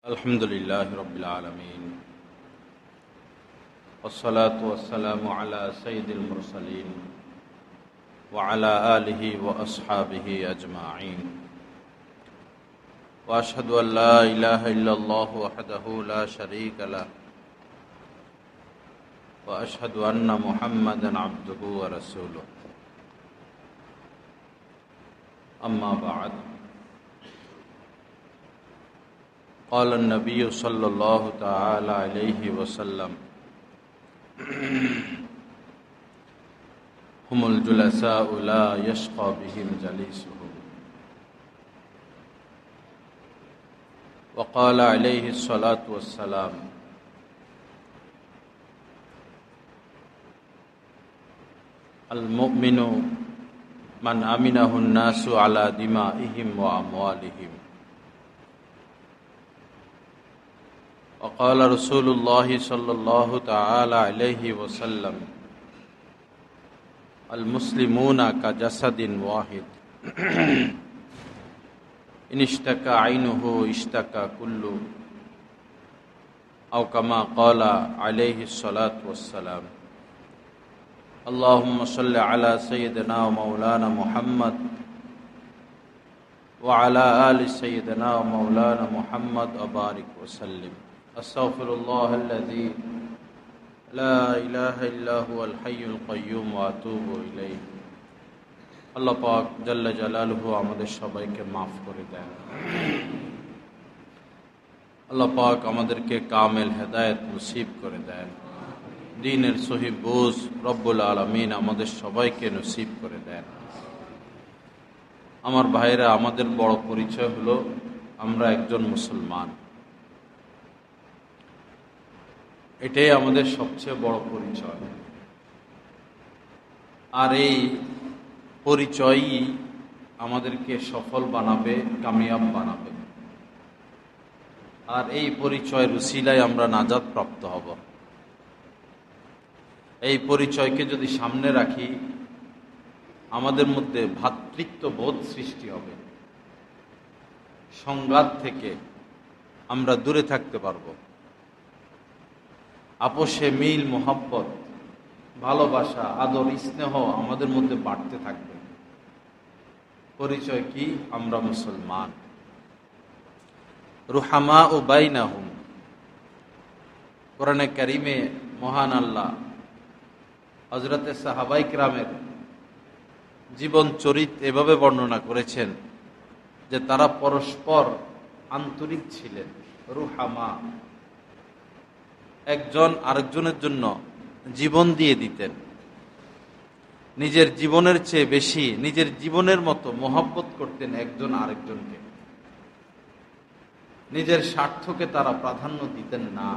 अल्हम्दुलिल्लाहि रब्बिल आलमीन वस्सलातु वस्सलामु अला सय्यिदिल मुरसलीन व अला आलिहि व अस्हाबिहि अजमाईन व अशहदु अन ला इलाहा इल्लल्लाहु वहदहु ला शरीका लहु व अशहदु अन्न मुहम्मदन अब्दुहु व रसूलुहु अम्मा बाद क़ाल नबी सल्लल्लाहु तआला अलैहि वसल्लम हुमुल जुलसाउ ला यश्क़ा बिहिम जलीसुहुम व क़ाल अलैहि अस्सलातु वस्सलाम अल मुमिनु मन अमिनहु अन्नासु अला दिमाइहिम व अमवालिहिम वक़ाल रसूलुल्लाहि सल्लल्लाहु तआला अलैहि वसल्लम अल मुस्लिमूना का जसदिन वाहिद इन इश्तका ऐनुहु इश्तका कुल्लु औ कमा क़ाला अलैहि अस्सलातु वस्सलाम अल्लाहुम्मा सल्लि अला सय्यिदिना व मौलाना मुहम्मद व अला आलि सय्यिदिना व मौलाना मुहम्मद व बारिक व सल्लिम अस्तग़फिरुल्लाहल्लज़ी ला इलाहा इल्ला हुवल हय्युल क़य्यूम व अतूबु इलैहि। আল্লাহ পাক জাল্লা জালালুহু আমাদের সবাইকে মাফ করে দেন। আল্লাহ পাক আমাদেরকে কামেল হেদায়েত নসিব করে দেন। দ্বীনের সহিহ বুঝ রব্বুল আলামিন আমাদের সবাইকে নসিব করে দেন। আমার ভাইরা, আমাদের বড় পরিচয় হলো আমরা একজন মুসলমান। এটাই আমাদের সবচেয়ে বড় পরিচয়। আর এই পরিচয়ই আমাদেরকে সফল বানাবে, কামিয়াব বানাবে। আর এই পরিচয়ের উসিলায় আমরা নাজাত প্রাপ্ত হব। এই পরিচয়কে যদি সামনে রাখি, আমাদের মধ্যে ভ্রাতৃত্ব বোধ সৃষ্টি হবে। সংঘাত থেকে আমরা দূরে থাকতে পারবো। আপোষে মিল, মোহাব্বত, ভালোবাসা, আদর, স্নেহ আমাদের মধ্যে বাড়তে থাকবে। পরিচয় কি? আমরা মুসলমান। রুহামা ও বাইনাহুম, কোরআনে কারিমে মহান আল্লাহ হযরতে সাহাবায়ে কিরামের জীবন চরিত এভাবে বর্ণনা করেছেন যে তারা পরস্পর আন্তরিক ছিলেন, রুহামা। একজন আরেকজনের জন্য জীবন দিয়ে দিতেন। নিজের জীবনের চেয়ে বেশি, নিজের জীবনের মতো মহব্বত করতেন একজন আরেকজনকে। নিজের স্বার্থকে তারা প্রাধান্য দিতেন না,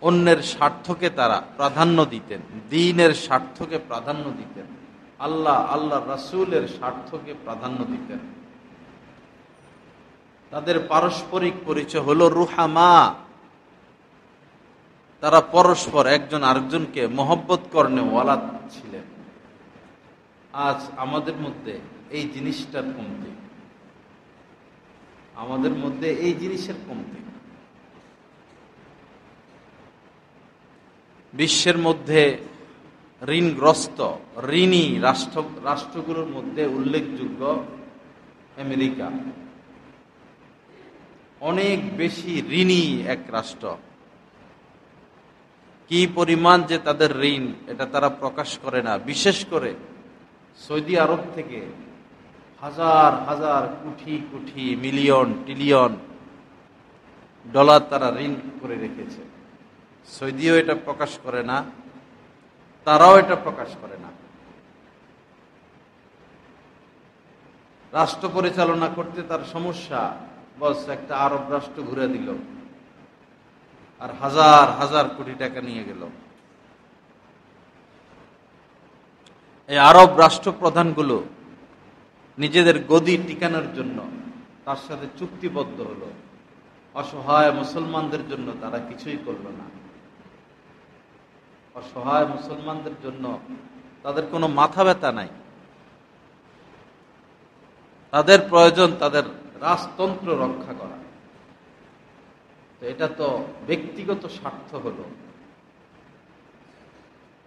অন্যের স্বার্থকে তারা প্রাধান্য দিতেন, দ্বীনের স্বার্থকে প্রাধান্য দিতেন, আল্লাহ রাসূলের স্বার্থকে প্রাধান্য দিতেন। তাদের পারস্পরিক পরিচয় হলো রুহামা। তারা পরস্পর একজন আরেকজনকে মহব্বত করনে ওয়ালা ছিলেন। আজ আমাদের মধ্যে এই জিনিসটার কমতি, আমাদের মধ্যে এই জিনিসের কমতি। বিশ্বের মধ্যে ঋণগ্রস্ত, ঋণী রাষ্ট্রগুলোর মধ্যে উল্লেখযোগ্য আমেরিকা। অনেক বেশি ঋণী এক রাষ্ট্র। কি পরিমাণ যে তাদের ঋণ, এটা তারা প্রকাশ করে না। বিশেষ করে সৌদি আরব থেকে হাজার হাজার crore crore, million trillion dollar তারা ঋণ করে রেখেছে। সৌদিও এটা প্রকাশ করে না, তারাও এটা প্রকাশ করে না। রাষ্ট্র পরিচালনা করতে তার সমস্যা, বস একটা আরব রাষ্ট্র ঘুরে দিল আর হাজার হাজার কোটি টাকা নিয়ে গেল। এই আরব রাষ্ট্রপ্রধানগুলো নিজেদের গদি টিকানোর জন্য তার সাথে চুক্তিবদ্ধ হলো। অসহায় মুসলমানদের জন্য তারা কিছুই করল না। অসহায় মুসলমানদের জন্য তাদের কোনো মাথা ব্যথা নাই। তাদের প্রয়োজন তাদের রাজতন্ত্র রক্ষা করা। তো এটা তো ব্যক্তিগত স্বার্থ হলো,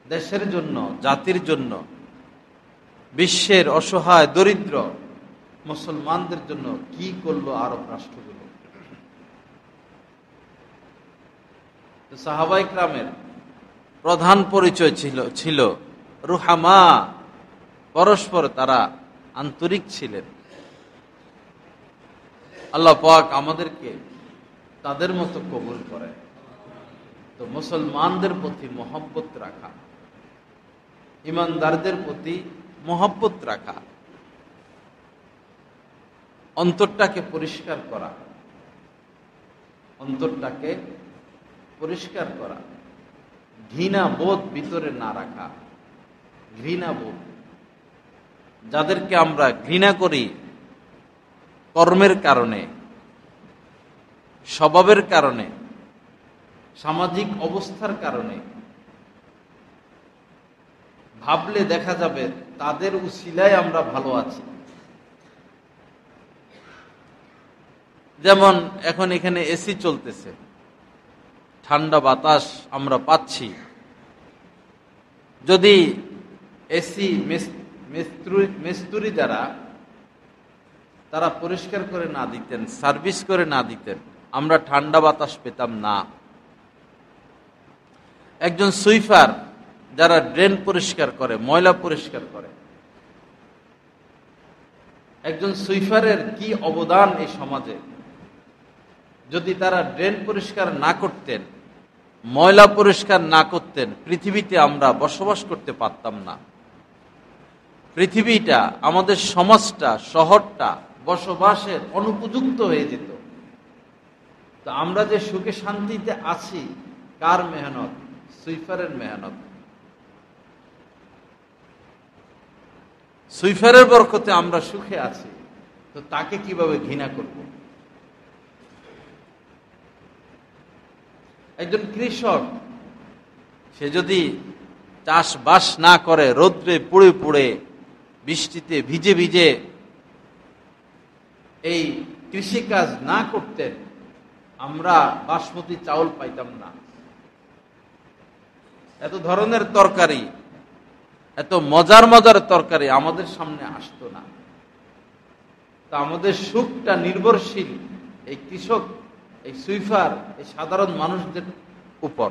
দেশের জন্য, জাতির জন্য, বিশ্বের অসহায় দরিদ্র মুসলমানদের জন্য কি করলো আরব রাষ্ট্রগুলো। সাহাবায়ে কেরামের প্রধান পরিচয় ছিল রুহামা, পরস্পর তারা আন্তরিক ছিলেন। আল্লাহ পাক আমাদেরকে তাদের মতো কবুল করে। তো মুসলমানদের প্রতি মহব্বত রাখা, ইমানদারদের প্রতি মহব্বত রাখা, অন্তরটাকে পরিষ্কার করা, অন্তরটাকে পরিষ্কার করা, ঘৃণা বোধ ভিতরে না রাখা। ঘৃণা বোধ, যাদেরকে আমরা ঘৃণা করি কর্মের কারণে, স্বভাবের কারণে, সামাজিক অবস্থার কারণে, ভাবলে দেখা যাবে তাদের উসিলায় আমরা ভালো আছি। যেমন এখন এখানে এসি চলতেছে, ঠান্ডা বাতাস আমরা পাচ্ছি। যদি এসি মিস্ত্রি যারা তারা পরিষ্কার করে না দিতেন, সার্ভিস করে না দিতেন, আমরা ঠান্ডা বাতাস পেতাম না। একজন সুইপার যারা ড্রেন পরিষ্কার করে, ময়লা পরিষ্কার করে, একজন সুইপারের কি অবদান এই সমাজে। যদি তারা ড্রেন পরিষ্কার না করতেন, ময়লা পরিষ্কার না করতেন, পৃথিবীতে আমরা বসবাস করতে পারতাম না। পৃথিবীটা, আমাদের সমাজটা, শহরটা বসবাসের অনুপযুক্ত হয়ে যেত। তো আমরা যে সুখে শান্তিতে আছি, কার মেহনত? সুইপারের মেহনত। সুইপারের বরকতে আমরা সুখে আছি। তো তাকে কিভাবে ঘৃণা করব? একজন কৃষক, সে যদি চাষবাস না করে, রৌদ্রে পুড়ে পুড়ে, বৃষ্টিতে ভিজে ভিজে এই কৃষিকাজ না করতেন, আমরা বাসমতি চাউল পাইতাম না। এত ধরনের তরকারি, এত মজার মজার তরকারি আমাদের সামনে আসতো না। তা আমাদের সুখটা নির্ভরশীল এই কৃষক, এই সুইপার, এই সাধারণ মানুষদের উপর।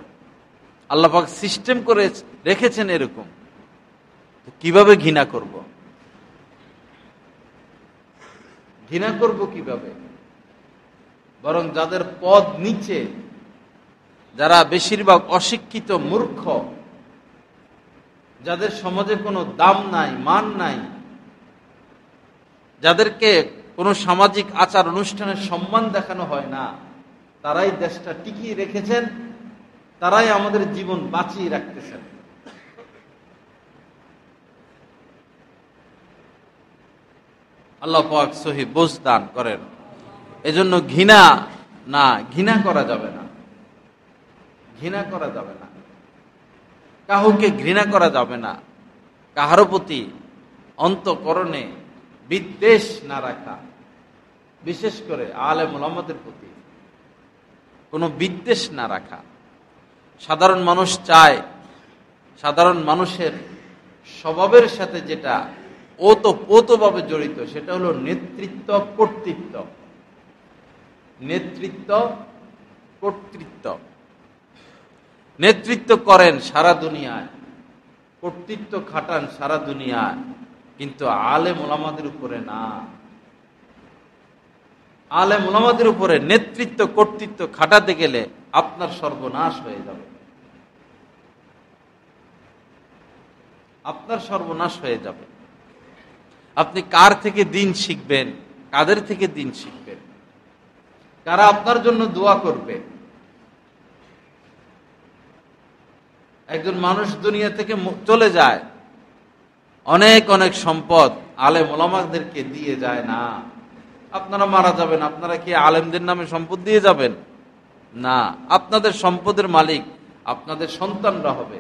আল্লাহ পাক সিস্টেম করে রেখেছেন এরকম। কিভাবে ঘৃণা করব? ঘৃণা করব কিভাবে? বরং যাদের পদ নিচে, যারা বেশিরভাগ অশিক্ষিত, মূর্খ, যাদের সমাজে কোনো দাম নাই, মান নাই, যাদেরকে কোনো সামাজিক আচার অনুষ্ঠানের সম্মান দেখানো হয় না, তারাই দেশটা টিকিয়ে রেখেছেন, তারাই আমাদের জীবন বাঁচিয়ে রাখতেছেন। আল্লাহ পাক সহি বুঝ দান করেন। এজন্য ঘৃণা করা যাবে না, ঘৃণা করা যাবে না, কাউকে ঘৃণা করা যাবে না, কাহারও প্রতি অন্তঃকরণে বিদ্বেষ না রাখা, বিশেষ করে আলেম ওলামাদের প্রতি কোনো বিদ্বেষ না রাখা। সাধারণ মানুষ চায়, সাধারণ মানুষের স্বভাবের সাথে যেটা ওতপ্রোতভাবে জড়িত, সেটা হলো নেতৃত্ব, কর্তৃত্ব। নেতৃত্ব, কর্তৃত্ব। নেতৃত্ব করেন সারা দুনিয়ায়, কর্তৃত্ব খাটান সারা দুনিয়ায়, কিন্তু আলেম ওলামাদের উপরে না। আলেম ওলামাদের উপরে নেতৃত্ব, কর্তৃত্ব খাটাতে গেলে আপনার সর্বনাশ হয়ে যাবে, আপনার সর্বনাশ হয়ে যাবে। আপনি কার থেকে দিন শিখবেন, কাদের থেকে দিন শিখবেন, কারা আপনার জন্য দোয়া করবে? একজন মানুষ দুনিয়া থেকে চলে যায়, অনেক অনেক সম্পদ আলেম ওলামাদেরকে দিয়ে যায় না। আপনারা মারা যাবেন, আপনারা কি আলেমদের নামে সম্পদ দিয়ে যাবেন? না, আপনাদের সম্পদের মালিক আপনাদের সন্তানরা হবে।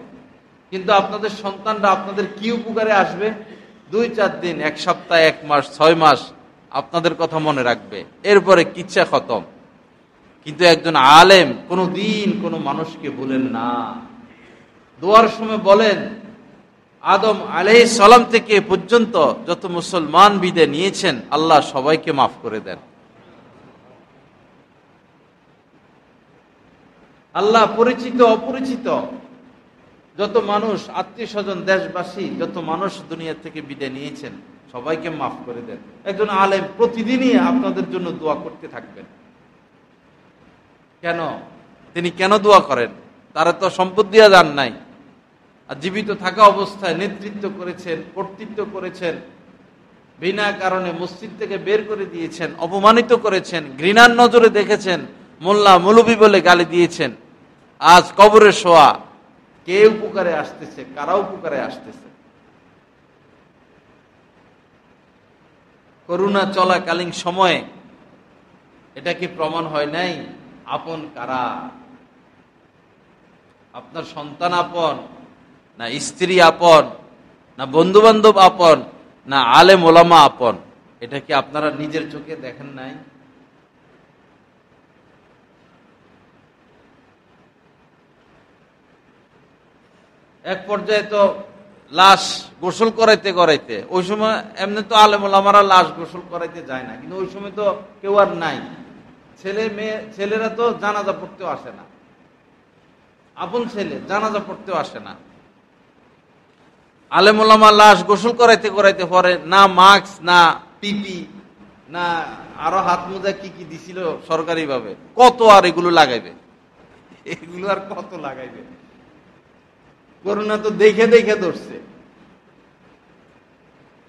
কিন্তু আপনাদের সন্তানরা আপনাদের কি উপকারে আসবে? 2-4 দিন, 1 সপ্তাহ, 1 মাস, 6 মাস আপনাদের কথা মনে রাখবে, এরপরে কিচ্ছা খতম। কিন্তু একজন আলেম কোনোদিন কোনো মানুষকে ভুলেন না। দোয়ার সময় বলেন, আদম আলাইহিস সালাম থেকে পর্যন্ত যত মুসলমান বিদায় নিয়েছেন আল্লাহ সবাইকে মাফ করে দেন। আল্লাহ পরিচিত অপরিচিত যত মানুষ, আত্মীয় স্বজন, দেশবাসী যত মানুষ দুনিয়া থেকে বিদায় নিয়েছেন সবাইকে মাফ করে দেন। একজন আলেম প্রতিদিনই আপনাদের জন্য দোয়া করতে থাকবেন। কেন? তিনি কেন দোয়া করেন? তারা তো সম্পদ দিয়া যান নাই, আর জীবিত থাকা অবস্থায় নেতৃত্ব করেছেন, কর্তৃত্ব করেছেন, বিনা কারণে মসজিদ থেকে বের করে দিয়েছেন, অপমানিত করেছেন, ঘৃণার নজরে দেখেছেন, মোল্লা মৌলবী বলে গালি দিয়েছেন। আজ কবরে শোয়া, কে উপকারে আসতেছে, কারা উপকারে আসতেছে? করোনা চলাকালীন সময়ে এটা কি প্রমাণ হয় নাই আপন কারা? আপনার সন্তান আপন, না স্ত্রী আপন, না বন্ধু বান্ধব আপন, না আলেম ওলামা আপন? এটা কি আপনারা নিজের চোখে দেখেন নাই? এক পর্যায়ে তো লাশ গোসল করাইতে করাইতে, ওই সময় এমনি তো আলেম ওলামারা লাশ গোসল করাইতে যায় না, কিন্তু ওই সময় তো কেউ আর নাই। ছেলে মেয়ে, ছেলেরা তো জানাজা পড়তেও আসে না, আপন ছেলে জানাজা পড়তেও আসে না। আলেম ওলামা লাশ গোসল করাইতে করাইতে পরে না মাস্ক, না পিপি, না আরো হাত মোজা কি কি দিছিল সরকারি ভাবে, কত আর এগুলো লাগাইবে? এগুলো আর কত লাগাইবে? করোনা তো দেখে দেখে ধরছে।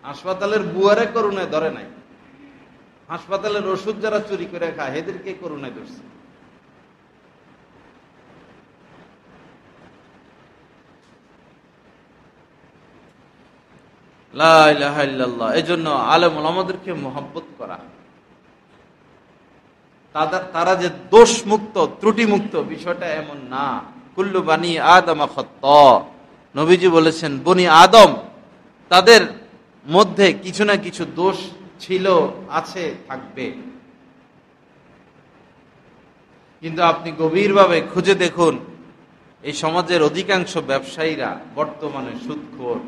হাসপাতালের বুয়ারে করোনায় ধরে নাই, হাসপাতালের ওষুধ যারা চুরি করে খায় এদেরকে করোনায় ধরছে। লা ইলাহা ইল্লাল্লাহ। এজন্য আলেম ওলামাদেরকে মুহাব্বত করা, তারা যে দোষ মুক্ত, ত্রুটি মুক্ত, বিষয়টা এমন না। কুল্লু বানি আদম খাত্তা, নবীজি বলেছেন বনি আদম তাদের মধ্যে কিছু না কিছু দোষ ছিল, আছে, থাকবে। কিন্তু আপনি গভীরভাবে খুঁজে দেখুন, এই সমাজের অধিকাংশ ব্যবসায়ীরা বর্তমানে সুদখোর।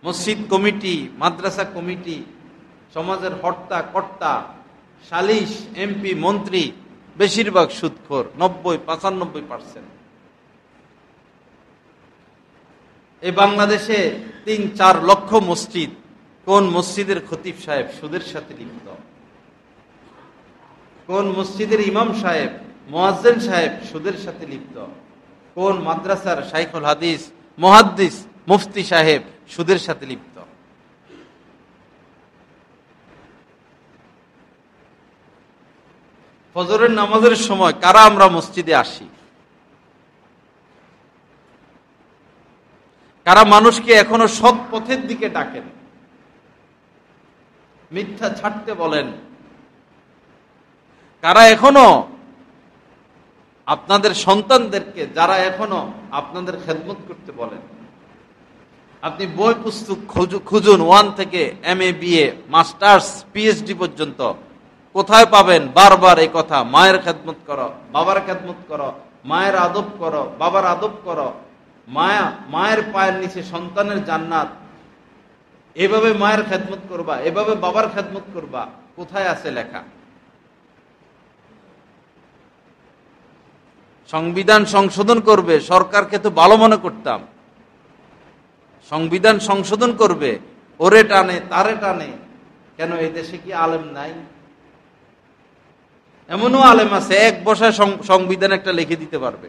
মসজিদ কমিটি, মাদ্রাসা কমিটি, সমাজের হর্তা কর্তা, সালিশ, এমপি, মন্ত্রী বেশিরভাগ সুদখোর, 90-95%। এই বাংলাদেশে 3-4 লক্ষ মসজিদ, কোন মসজিদের খতিব সাহেব সুদের সাথে লিপ্ত? কোন মসজিদের ইমাম সাহেব, মুয়াজ্জিন সাহেব সুদের সাথে লিপ্ত? কোন মাদ্রাসার শাইখুল হাদিস, মুহাদ্দিস, মুফতি সাহেব সুদের সাথে লিপ্ত? ফজরের নামাজের সময় কারা আমরা মসজিদে আসি? কারা মানুষকে এখনো সৎ পথের দিকে ডাকেন, মিথ্যা ছাড়তে বলেন? কারা এখনো আপনাদের সন্তানদেরকে, যারা এখনো আপনাদের খেদমত করতে বলেন? আপনি বই পুস্তক খুঁজুন, 1 থেকে MA, BA, মাস্টার্স, PhD পর্যন্ত কোথায় পাবেন বারবার এই কথা, মায়ের খেদমত করো, বাবার খেদমত করো, মায়ের আদব করো, বাবার আদব করো, মায়ের পায়ের নিচে সন্তানের জান্নাত, এভাবে মায়ের খেদমত করবা, এভাবে বাবার খেদমত করবা। কোথায় আছে লেখা? সংবিধান সংশোধন করবে, সরকারকে তো ভালো মনে করতাম, সংবিধান সংশোধন করবে, ওরে টানে তারে টানে। কেন এই দেশে কি আলেম নাই? এমনও আলেম আছে এক বসায় সংবিধান একটা লিখে দিতে পারবে।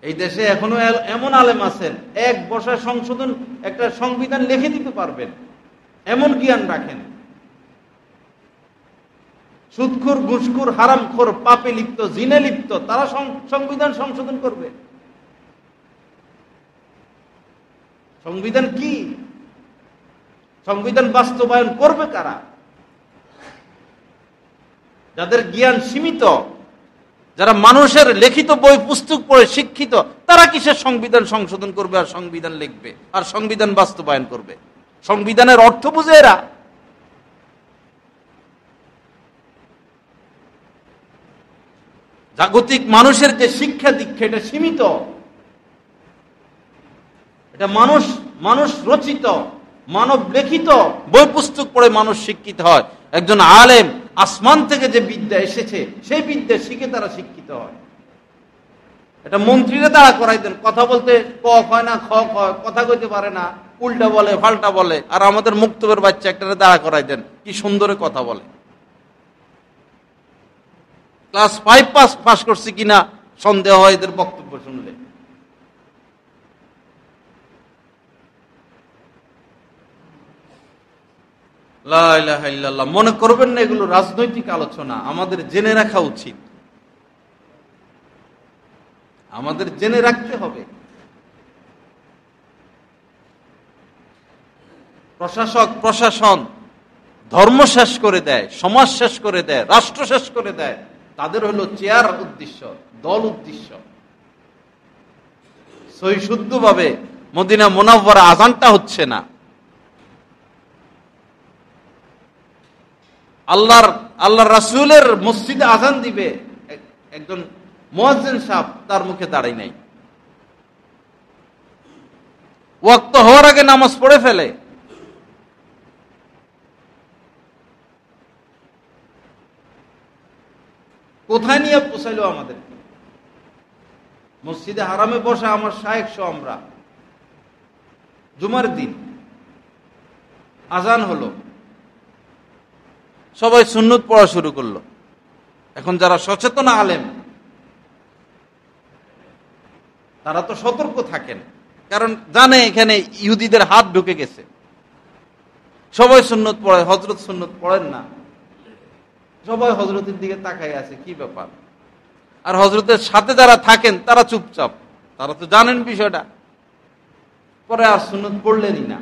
এই দেশে এখনো এমন আলেম আছেন এক বসায় সংশোধন, একটা সংবিধান লিখে দিতে পারবেন, এমন জ্ঞান রাখেন। সুদখোর, ঘুষখোর, হারামখোর, পাপে লিপ্ত, জিনে লিপ্ত, তারা সংবিধান সংশোধন করবে? সংবিধান কি? সংবিধান বাস্তবায়ন করবে কারা? যাদের জ্ঞান সীমিত, যারা মানুষের লিখিত বই পুস্তক পড়ে শিক্ষিত, তারা কিসের সংবিধান সংশোধন করবে আর সংবিধান লিখবে আর সংবিধান বাস্তবায়ন করবে? সংবিধানের অর্থ বুঝে এরা? জাগতিক মানুষের যে শিক্ষা দীক্ষা এটা সীমিত, এটা মানুষ রচিত, মানব লিখিত বই পুস্তক পড়ে মানুষ শিক্ষিত হয়। একজন আলেম আসমান থেকে যে বিদ্যা এসেছে সেই বিদ্যা শিখে তারা শিক্ষিত হয়। এটা মন্ত্রীরা দাঁড়া করাই দেন, কথা বলতে ক হয় না, খ হয়, কথা কইতে পারে না, উল্টা বলে পাল্টা বলে। আর আমাদের মুক্তবের বাচ্চা একটা দাঁড়া করাই দেন, কি সুন্দরে কথা বলে। ক্লাস 5 পাস করছে কিনা সন্দেহ হয় এদের বক্তব্য শুনলে। লা ইলাহা ইল্লাল্লাহ। মনে করবেন না এগুলো রাজনৈতিক আলোচনা, আমাদের জেনে রাখা উচিত, আমাদের জেনে রাখতে হবে। প্রশাসন ধর্ম শেষ করে দেয়, সমাজ শেষ করে দেয়, রাষ্ট্র শেষ করে দেয়। তাদের হলো চেয়ার উদ্দেশ্য, দল উদ্দেশ্য। সহি শুদ্ধভাবে মদিনা মুনাওয়ারা আজানটা হচ্ছে না। আল্লাহর রাসূলের মসজিদে আজান দিবে, একজন মুয়াজ্জিন সাহেব তার মুখে দাঁড়াই নাই, ওয়াক্ত হওয়ার আগে নামাজ পড়ে ফেলে। কোথায় নিয়ে পৌঁছাইলো আমাদের? মসজিদে হারামে বসা আমার শায়েখ সহ আমরা, জুমার দিন আজান হলো, সবাই সুন্নত পড়া শুরু করলো। এখন যারা সচেতন আলেম তারা তো সতর্ক থাকেন, কারণ জানে এখানে ইহুদিদের হাত ঢুকে গেছে। সবাই সুন্নত পড়ে, হযরত সুন্নত পড়েন না, সবাই হযরতের দিকে তাকাই আছে, কি ব্যাপার? আর হযরতের সাথে যারা থাকেন তারা চুপচাপ, তারা তো জানেন বিষয়টা, পরে আর সুন্নত পড়লেনই না।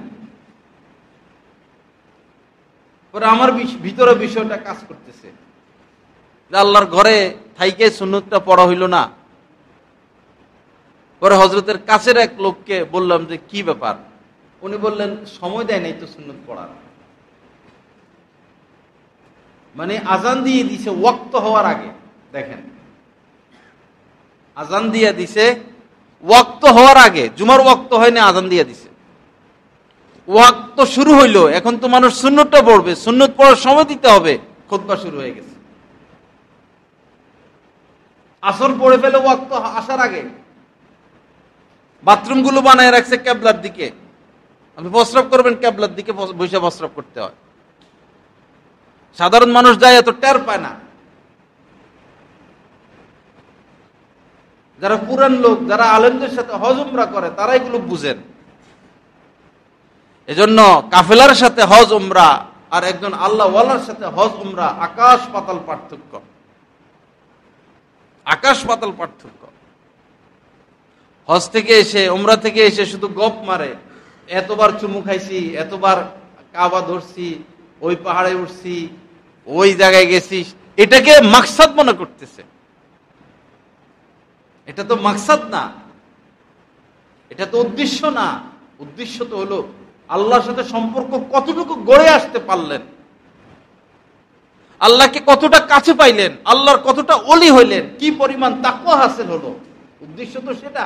পরে আমার ভিতরে বিষয়টা কাজ করতেছে যে আল্লাহর ঘরে থাইকে সুন্নতটা পড়া হইল না। পরে হযরতের কাছের এক লোককে বললাম যে কি ব্যাপার? উনি বললেন সময় দেয় নাই তো সুন্নত পড়ার। মানে আজান দিয়ে দিছে ওয়াক্ত হওয়ার আগে। দেখেন, আজান দিয়ে দিছে ওয়াক্ত হওয়ার আগে, জুমার ওয়াক্ত হয় না, আজান দিয়ে দিছে, ওয়াক্ত শুরু হইলো। এখন তো মানুষ সুন্নতটা পড়বে, সুন্নত পড়ার সময় দিতে হবে, খুতবা শুরু হয়ে গেছে। আসর পড়ে ফেলে ওয়াক্ত আসার আগে। বাথরুম গুলো বানায় রাখছে কেবলার দিকে, আপনি প্রস্রাব করবেন কেবলার দিকে বসে প্রস্রাব করতে হয়। সাধারণ মানুষ যায় এত টের পায় না। যারা পুরান লোক, যারা আলেমদের সাথে হজ উমরা করে, তারা এগুলো বুঝেন। এজন্য কাফেলার সাথে হজ উমরা আর একজন আল্লাহ ওয়ালার সাথে হজ উমরা আকাশ পাতাল পার্থক্য, আকাশ পাতাল পার্থক্য। হজ থেকে এসে, উমরা থেকে এসে শুধু গপ মারে, এতবার চুমু খাইছি, এতবার কাবা ধরছি, ওই পাহাড়ে উঠছি, ওই জায়গায় গেছি, এটাকে মাকসাদ মনে করতেছে। এটা তো মাকসাদ না, এটা তো উদ্দেশ্য না। উদ্দেশ্য তো হলো আল্লাহর সাথে সম্পর্ক কতটুকু গড়ে আসতে পারলেন, আল্লাহকে কতটা কাছে পাইলেন, আল্লাহর কতটা ওলি হইলেন, কি পরিমাণ তাকওয়া হাসিল হলো। উদ্দেশ্য তো সেটা।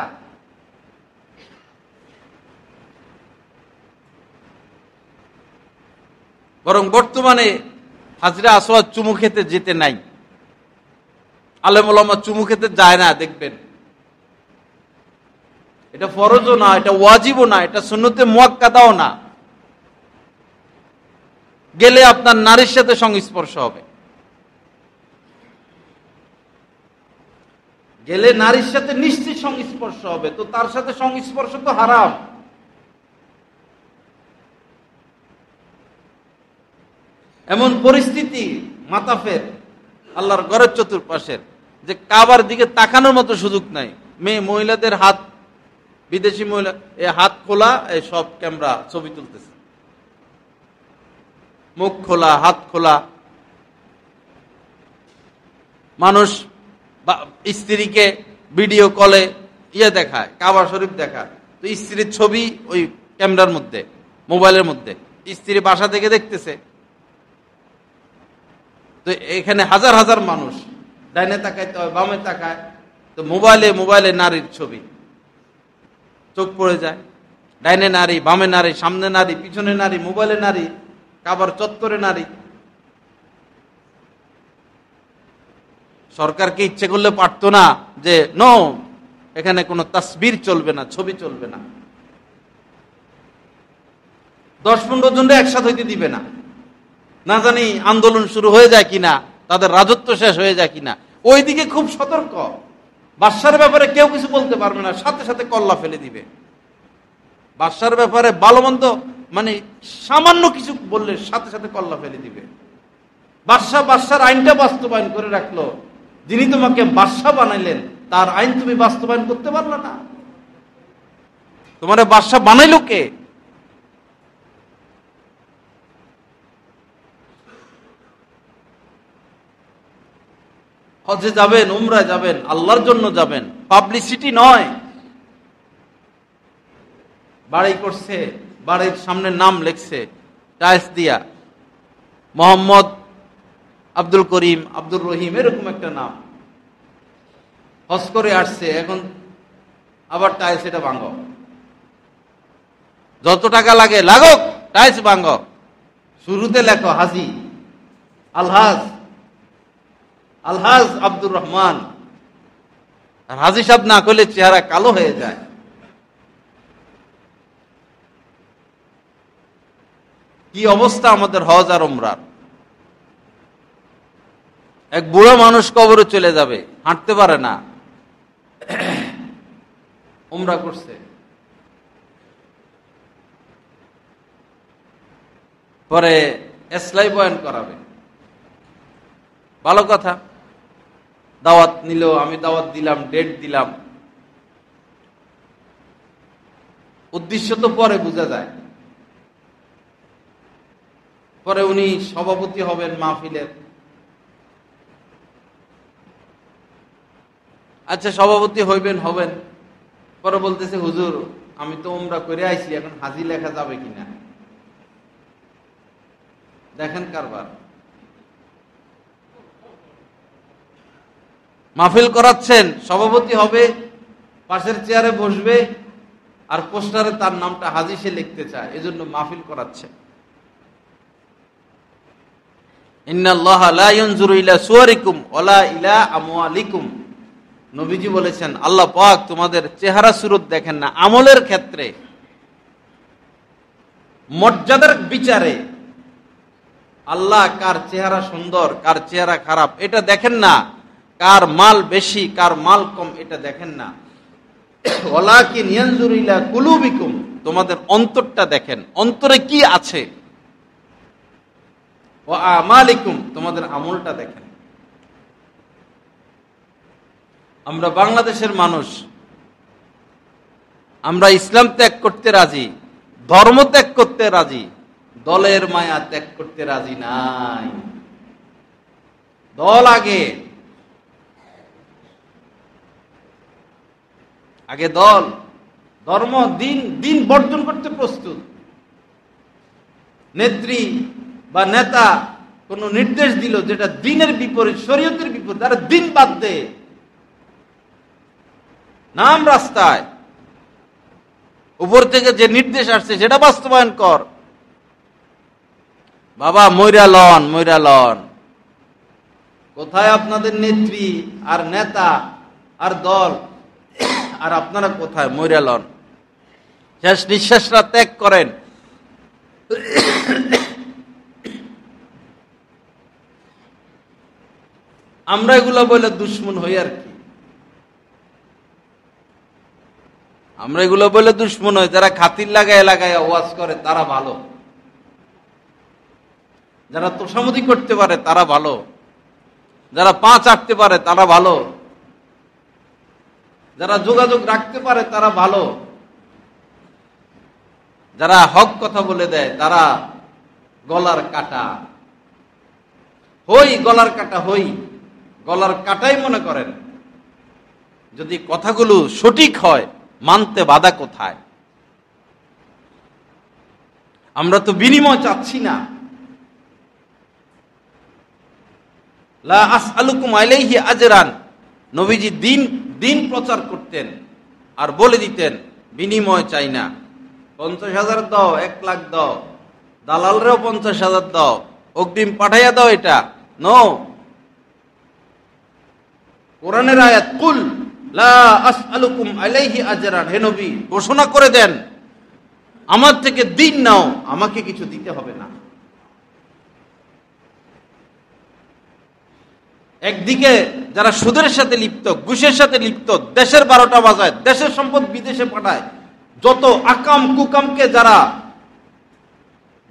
বরং বর্তমানে হাজরা আসওয়াদ চুমু খেতে যেতে নাই, আলেম ওলামা চুমু খেতে যায় না, দেখবেন। এটা ফরজও না, এটা ওয়াজিবও না, এটা সুন্নতে মুআক্কাদাও না। গেলে আপনার নারীর সাথে সংস্পর্শ হবে, গেলে নারীর সাথে নিশ্চিত সংস্পর্শ হবে, তো তার সাথে সংস্পর্শ তো হারাম। এমন পরিস্থিতি মাতাফের আল্লাহর ঘরের চতুর্পাশের যে কাবার দিকে তাকানোর মতো সুযোগ নাই। মহিলাদের হাত, বিদেশি মহিলা, এই হাত খোলা, এই সব ক্যামেরা ছবি তুলতেছে, মুখ খোলা, হাত খোলা। মানুষ স্ত্রীকে ভিডিও কলে দেখায়, কাবা শরীফ দেখায়, তো স্ত্রীর ছবি ওই ক্যামেরার মধ্যে, মোবাইলের মধ্যে, স্ত্রী বাসা থেকে দেখতেছে। তো এখানে হাজার হাজার মানুষ ডাইনে তাকাইতে হয়, বামে তাকায়, তো মোবাইলে নারীর ছবি, চোখ পড়ে যায়। ডাইনে নারী, বামে নারী, সামনে নারী, পিছনে নারী, মোবাইলে নারী, কাবার চত্বরে নারী। সরকারকে ইচ্ছে করলে পারতো না যে নো, এখানে কোনো তাসবির চলবে না, ছবি চলবে না, 10-15 জনরা একসাথে হইতে দিবে না, না জানি আন্দোলন শুরু হয়ে যায় কিনা, তাদের রাজত্ব শেষ হয়ে যায় কিনা। ওইদিকে খুব সতর্ক, বাদশার ব্যাপারে কেউ কিছু বলতে পারবে না, সাথে সাথে কল্লা ফেলে দিবে। বাদশার ব্যাপারে ভালো মন্দ মানে সামান্য কিছু বললে সাথে সাথে কল্লা ফেলে দিবে। বাদশার আইনটা বাস্তবায়ন করে রাখলো, যিনি তোমাকে বাদশা বানাইলেন তার আইন তুমি বাস্তবায়ন করতে পারলে না, তোমার বাদশা বানাইলো কে? হজে যাবেন, উমরায় যাবেন, আল্লাহর জন্য যাবেন, পাবলিসিটি নয়। বাড়ি করছে, বাড়ির সামনে নাম লেখছে টাইলস দিয়া, মোহাম্মদ আব্দুল করিম, আব্দুর রহিম, এরকম একটা নাম। হজ করে আসছে, এখন আবার টাইলস এটা ভাঙো, যত টাকা লাগে লাগুক, টাইলস ভাঙো। শুরুতে লেখো হাজি আলহাজ আব্দুর রহমান। আর হাজি সাহেব না করলে চেহারা কালো হয়ে যায়। কি অবস্থা আমাদের হজ আর উমরার। এক বুড়ো মানুষ কবরে চলে যাবে, হাঁটতে পারে না, উমরা করছে, পরে এসলাই বয়ান করাবে, ভালো কথা, দাওয়াত নিল, আমি দাওয়াত দিলাম, ডেট দিলাম, উদ্দেশ্য তো পরে বোঝা যায়। পরে উনি সভাপতি হবেন মাহফিলের। আচ্ছা, সভাপতি হবেন, পরে বলতেছে হুজুর আমি তো উমরা করে আইছি, এখন হাজি লেখা যাবে কিনা। দেখেন কারবার, মাহফিল করাচ্ছেন, সভাপতি হবে, পাশের চেয়ারে বসবে, আর পোস্টারে তার নামটা হাজি সে লিখতে চায়, এজন্য মাহফিল করাচ্ছে। ইন্নাল্লাহা লা ইয়ানজুরু ইলা সুওয়ারিকুম ওয়ালা ইলা আমওয়ালিকুম। নবীজি বলেছেন আল্লাহ পাক তোমাদের চেহারা সুরত দেখেন না, আমলের ক্ষেত্রে মর্যাদার বিচারে আল্লাহ কার চেহারা সুন্দর, কার চেহারা খারাপ এটা দেখেন না, কার মাল বেশি, কার মাল কম এটা দেখেন না। ওয়ালাকিন ইয়ানজুরু ইলা কুলুবিকুম, তোমাদের অন্তরটা দেখেন, অন্তরে কি আছে। ওয়া আমালিকুম, তোমাদের আমলটা দেখেন। আমরা বাংলাদেশের মানুষ, আমরা ইসলাম ত্যাগ করতে রাজি, ধর্ম ত্যাগ করতে রাজি, দলের মায়া ত্যাগ করতে রাজি নাই। দল আগে দল, ধর্ম, দিন বর্জন করতে প্রস্তুত। নেত্রী বা নেতা কোন নির্দেশ দিল যেটা দিনের বিপরীত, শরীয়তের বিপরীত, তারা দিন বাদ দে, নাম রাস্তায়, উপর থেকে যে নির্দেশ আসছে সেটা বাস্তবায়ন কর। বাবা মইরা লন, কোথায় আপনাদের নেত্রী আর নেতা আর দল, আর আপনারা কোথায়? মইরা লন, শেষ নিঃশ্বাসরা ত্যাগ করেন। আমরা এগুলা বলে দুশ্মন হই আর কি, আমরা এগুলো বলে দুশ্মন হই। যারা খাতির লাগায় ওয়াজ করে তারা ভালো, যারা তোষামোদি করতে পারে তারা ভালো, যারা পা চাটতে পারে তারা ভালো, যারা যোগাযোগ রাখতে পারে তারা ভালো, যারা হক কথা বলে দেয় তারা গলার কাটা। গলার কাটা গলার কাটাই মনে করেন। যদি কথাগুলো সঠিক হয়, মানতে বাধা কোথায়? আমরা তো বিনিময় চাচ্ছি না। লা আসআলুকুম আলাইহি আজরান, নবীজি দিন দিন প্রচার করতেন আর বলে দিতেন বিনিময় চাই না। 50,000 দাও, 1 লাখ দাও, দালালরেও 50,000 দাও, অগ্রিম পাঠাইয়া দাও, এটা নো। কোরআনের আয়াত, কুল লা আসআলুকুম আলাইহি আজরান, হে নবী ঘোষণা করে দেন আমার থেকে দিন নাও, আমাকে কিছু দিতে হবে না। একদিকে যারা সুদের সাথে লিপ্ত, ঘুষের সাথে লিপ্ত, দেশের 12টা বাজায়, দেশের সম্পদ বিদেশে পাঠায়, যত আকাম কুকামকে যারা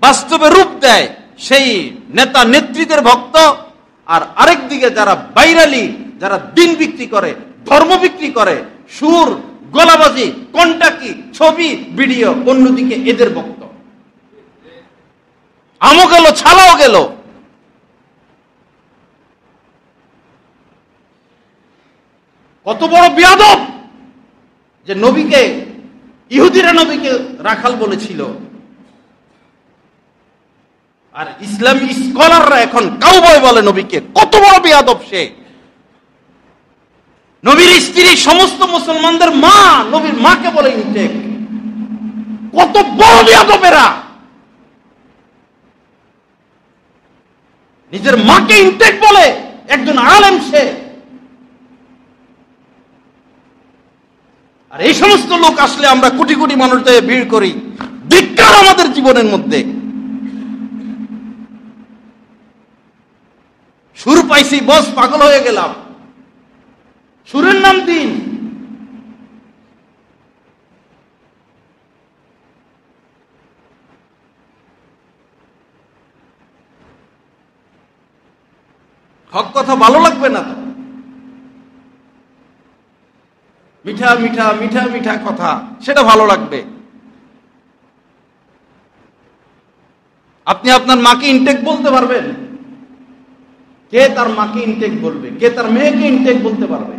বাস্তবে রূপ দেয়, সেই নেতা নেত্রীদের ভক্ত। আর আরেক দিকে যারা বাইরালি, যারা দিন বিক্রি করে, ধর্ম বিক্রি করে, সুর, গলাবাজি, কন্টাকি, ছবি, ভিডিও, অন্যদিকে এদের ভক্ত। আমও গেল, ছালাও গেল। কত বড় বিয়াদব যে নবীকে, ইহুদিরা নবীকে রাখাল বলেছিল, আর ইসলামী স্কলাররা এখন কাউবয় বলে নবীকে। কত বড় বিয়াদব সে! নবীর স্ত্রী সমস্ত মুসলমানদের মা, নবীর মাকে বলে ইনটেক। কত বড় বিয়াদবেরা! নিজের মাকে ইনটেক বলে একজন আলেম সে। আর এই সমস্ত লোক আসলে আমরা কোটি কোটি মানুষদের ভিড় করি। ধিক্কার আমাদের জীবনের মধ্যে। সুর পাইছি, বস পাগল হয়ে গেলাম। সুরের নাম দিন। হক কথা ভালো লাগবে না তো। মিঠা মিঠা মিঠা মিঠা কথা, সেটা ভালো লাগবে। আপনি আপনার মাকে ইনটেক বলতে পারবেন? কে তার মাকে ইনটেক বলবে? কে তার মেয়েকে ইনটেক বলতে পারবে?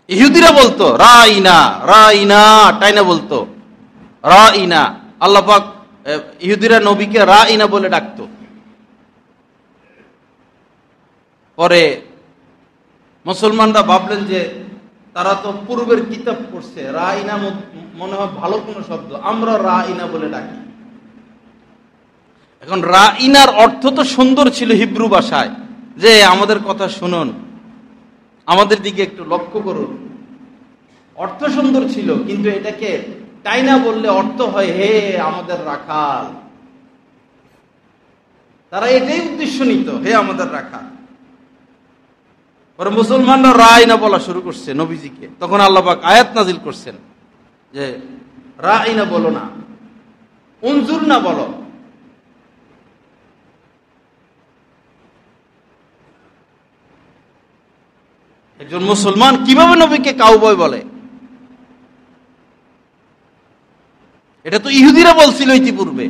ইহুদিরা বলতো রাইনা, রাইনা টাইনা বলতো রাইনা। আল্লাহ পাক ইহুদিরা নবীকে রাইনা বলে ডাকতো। পরে মুসলমানরা ভাবলেন যে তারা তো পূর্বের কিতাব পড়ছে, রাইনা মনে হয় ভালো কোনো শব্দ, আমরা রাইনা বলে ডাকি। এখন রাইনার অর্থ তো সুন্দর ছিল হিব্রু ভাষায়, যে আমাদের কথা শুনুন, আমাদের দিকে একটু লক্ষ্য করুন। অর্থ সুন্দর ছিল, কিন্তু এটাকে টাইনা বললে অর্থ হয় হে আমাদের রাখাল। তারা এটাই উদ্দেশ্য নিত, হে আমাদের রাখাল। পরে মুসলমানরা রাইনা বলা শুরু করছে নবীজিকে। তখন আল্লাহ পাক আয়াত নাজিল করছেন যে রাইনা বলো না, উনজুর না বলো। একজন মুসলমান কিভাবে নবীকে কাউবয় বলে? এটা তো ইহুদিরা বলছিল ইতিপূর্বে।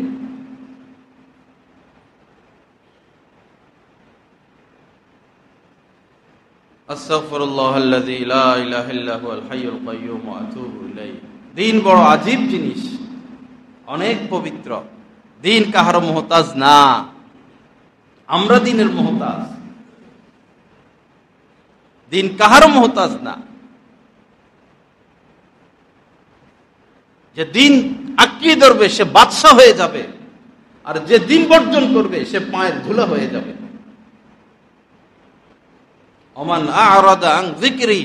আস্তাগফিরুল্লাহাল্লাযী লা ইলাহা ইল্লা হুয়াল হাইয়ুল কাইয়্যুম ওয়া আতুবু ইলাইহি। দিন বড় আজীব জিনিস, অনেক পবিত্র। দিন কাহারও মুহতাজ না, আমরা দিনের মুহতাজ। দিন কাহারও মুহতাজ না। যে দিন আঁকড়িয়ে ধরবে সে বাদশা হয়ে যাবে, আর যে দিন বর্জন করবে সে পায়ের ধুলা হয়ে যাবে। ওমান আ'রাদা আন যিকরি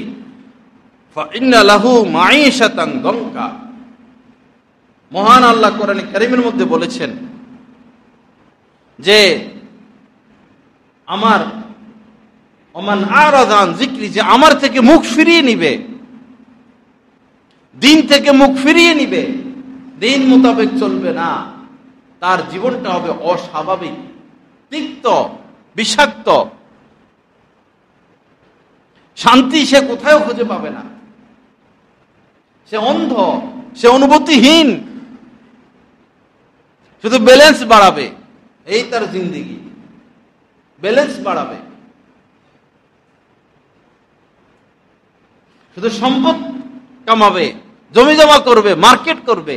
ফাইন্না লাহু মাঈশাতান দনকা। মহান আল্লাহ কোরআনে কারীমের মধ্যে বলেছেন যে আমার ওমান আ'রাদা আন যিকরি, যে আমার থেকে মুখ ফিরিয়ে নিবে, দিন থেকে মুখ ফিরিয়ে নিবে, দিন মোতাবেক চলবে না, তার জীবনটা হবে অস্বাভাবিক, তিক্ত, বিষাক্ত। শান্তি সে কোথাও খুঁজে পাবে না। সে অন্ধ, সে অনুভূতিহীন, শুধু ব্যালেন্স বাড়াবে, এই তার জিন্দেগি। ব্যালেন্স বাড়াবে, শুধু সম্পদ কামাবে, জমি জমা করবে, মার্কেট করবে,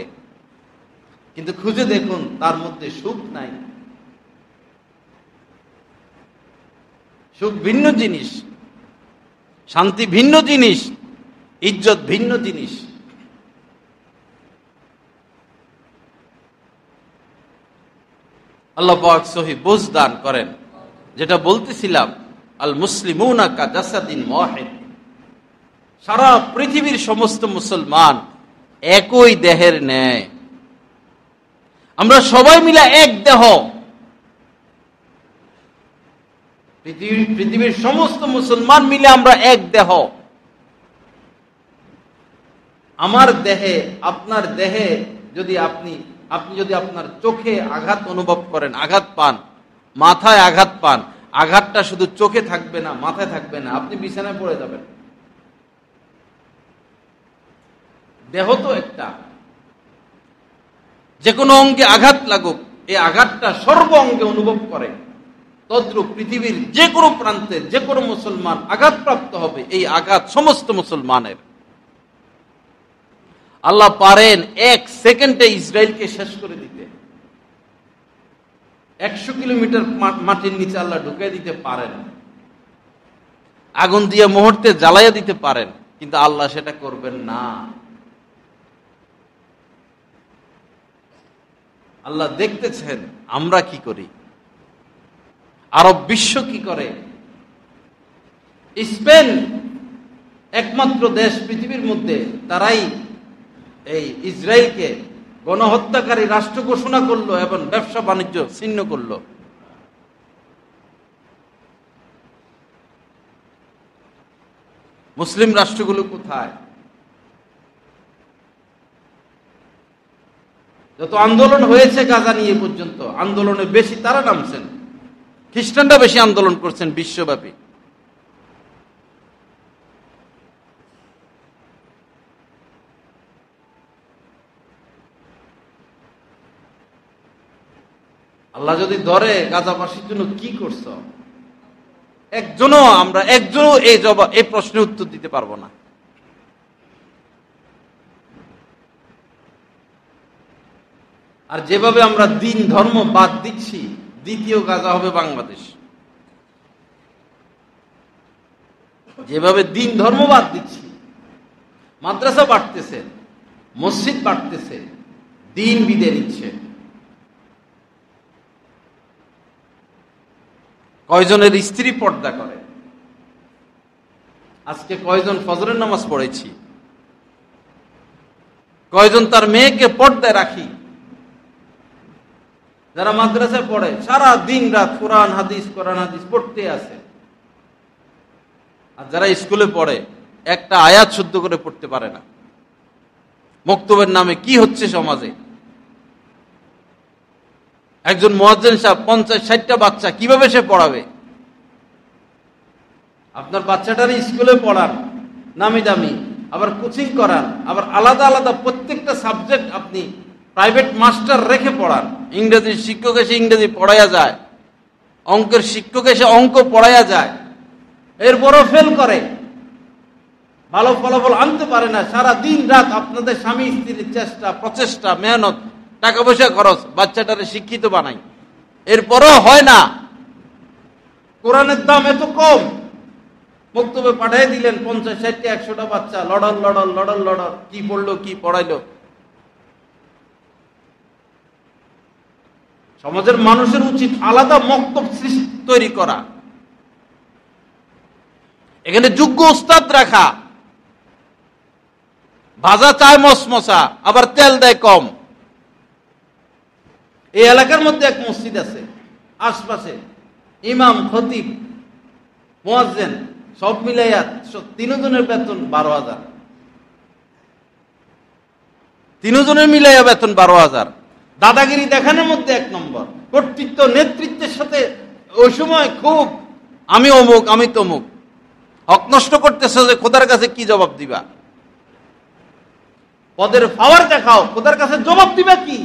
কিন্তু খুঁজে দেখুন তার মধ্যে সুখ নাই। সুখ ভিন্ন জিনিস, শান্তি ভিন্ন জিনিস, ইজ্জত ভিন্ন জিনিস। আল্লাহ পাক সহি বুঝ দান করেন। যেটা বলতেছিলাম, আল মুসলিমুনা কা জাসাদিন ওয়াহিদ, সারা পৃথিবীর সমস্ত মুসলমান একই দেহের ন্যায়। আমরা সবাই মিলে এক দেহ। পৃথিবীর সমস্ত মুসলমান মিলে আমরা এক দেহ। আমার দেহে, আপনার দেহে যদি আপনি যদি আপনার চোখে আঘাত অনুভব করেন, আঘাত পান, মাথায় আঘাত পান, আঘাতটা শুধু চোখে থাকবে না, মাথায় থাকবে না, আপনি বিছানায় পড়ে যাবেন। দেহ তো একটা, যে কোনো অঙ্গে আঘাত লাগুক, এই আঘাতটা সর্ব অঙ্গে অনুভব করে। তদ্রূপ পৃথিবীর যে কোনো প্রান্তে যে কোনো মুসলমান আঘাতপ্রাপ্ত হবে, এই আঘাত সমস্ত মুসলমানের। আল্লাহ পারেন 1 সেকেন্ডে ইসরায়েলকে শেষ করে দিতে। 100 কিলোমিটার মাটির নিচে আল্লাহ ঢুকিয়ে দিতে পারেন, আগুন দিয়ে মুহূর্তে জ্বালাইয়া দিতে পারেন, কিন্তু আল্লাহ সেটা করবেন না। আল্লাহ দেখতেছেন আমরা কি করি, আরব বিশ্ব কি করে। স্পেন একমাত্র দেশ পৃথিবীর মধ্যে, তারাই এই ইসরায়েলকে গণহত্যাকারী রাষ্ট্র ঘোষণা করলো এবং ব্যবসা বাণিজ্য ছিন্ন করলো। মুসলিম রাষ্ট্রগুলো কোথায়? যত আন্দোলন হয়েছে গাজা নিয়ে পর্যন্ত, আন্দোলনে বেশি তারা নামছেন, খ্রিস্টানরা বেশি আন্দোলন করছেন বিশ্বব্যাপী। আল্লাহ যদি ধরে গাজাবাসীর জন্য কি করছ, একজনও এই প্রশ্নের উত্তর দিতে পারবো না। আর যেভাবে আমরা দিন ধর্ম বাদ দিচ্ছি, দ্বিতীয় গাজা হবে বাংলাদেশ। যেভাবে দিন ধর্ম বাদ দিচ্ছি, মাদ্রাসা বাড়তেছে, মসজিদ বাড়তেছে, দিন বিদে নিচ্ছে। কয়জনের স্ত্রী পর্দা করে? আজকে কয়জন ফজরের নামাজ পড়েছি? কয়জন তার মেয়েকে পর্দায় রাখি? যারা মাদ্রাসায় পড়ে সারা দিন রাত কোরআন হাদিস পড়তে আছে, আর যারা স্কুলে পড়ে একটা আয়াত শুদ্ধ করে পড়তে পারে না। মক্তবের নামে কি হচ্ছে সমাজে! একজন মুয়াজ্জিন সাহেব 50-60টা বাচ্চা কিভাবে সে পড়াবে? আপনার বাচ্চাটার স্কুলে পড়ান, নামি দামি, আবার কোচিং করান, আবার আলাদা আলাদা প্রত্যেকটা সাবজেক্ট আপনি প্রাইভেট মাস্টার রেখে পড়ান। ইংরেজির শিক্ষক এসে ইংরেজি পড়াইয়া যায়, অঙ্কের শিক্ষক এসে অঙ্ক পড়াইয়া যায়, এরপরও ফেল করে, ভালো ফলাফল আনতে পারে না। সারা দিন রাত আপনাদের স্বামী স্ত্রীর চেষ্টা, প্রচেষ্টা, মেহনত, টাকা পয়সা খরচ, বাচ্চাটারে শিক্ষিত বানাই, এরপরও হয় না। কোরআনের দাম এত কম, বক্তব্য পাঠিয়ে দিলেন 50-60-100টা বাচ্চা, লড়র, কি পড়লো কি পড়াইলো। সমাজের মানুষের উচিত আলাদা মক্তব তৈরি করা, এখানে যোগ্য উস্তাদ রাখা। ভাজা চায় মসমসা, আবার তেল দেয় কম। এই এলাকার মধ্যে এক মসজিদ আছে, আশপাশে ইমাম, খতিব, মুয়াজ্জিন সব মিলাইয়া 3 জনের বেতন 12,000। 3 জনের মিলাইয়া বেতন 12,000। দাদাগিরি দেখানোর মধ্যে 1 নম্বর। কর্তৃত্ব নেতৃত্বের সাথে ওই সময় খুব আমি অমুক আমি তমুক। হক নষ্ট করতেছে যে খোদার কাছে কি জবাব দিবা? পদের পাওয়ার দেখাও, খোদার কাছে জবাব দিবা কি?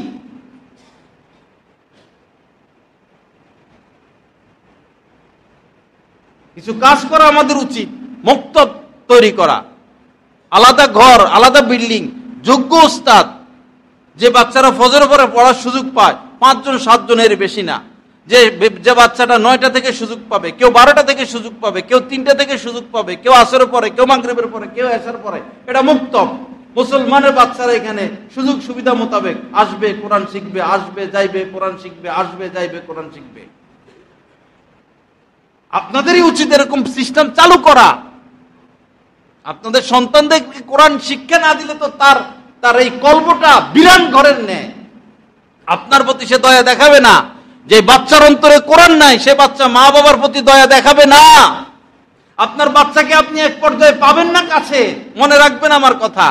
কিছু কাজ করা আমাদের উচিত, মক্তব তৈরি করা, আলাদা ঘর, আলাদা বিল্ডিং, যোগ্য উস্তাদ, যে বাচ্চারা ফজর পরে পড়ার সুযোগ পায় 5 জন 7 জনের বেশি না। যে বাচ্চাটা 9টা থেকে সুযোগ পাবে, কেউ 12টা থেকে সুযোগ পাবে, কেউ 3টা থেকে সুযোগ পাবে, কেউ আসরের পরে, কেউ মাগরিবের পরে, কেউ এশার পরে, এটা মুক্ত। মুসলমানের বাচ্চারা এখানে সুযোগ সুবিধা মোতাবেক আসবে, কোরআন শিখবে, আসবে যাইবে, কোরআন শিখবে, আসবে যাইবে, কোরআন শিখবে। আপনাদেরই উচিত এরকম সিস্টেম চালু করা। আপনাদের সন্তানদেরকে কোরআন শিক্ষা না দিলে তো তার এই কল্পটা বিরান ঘরের ন্যায়। আপনার প্রতি সে দয়া দেখাবে না। যে বাচ্চার অন্তরে কোরআন নাই, সে বাচ্চা মা বাবার প্রতি দয়া দেখাবে না। আপনার বাচ্চাকে আপনি এক পর্যায়ে পাবেন না কাছে, মনে রাখবেন আমার কথা।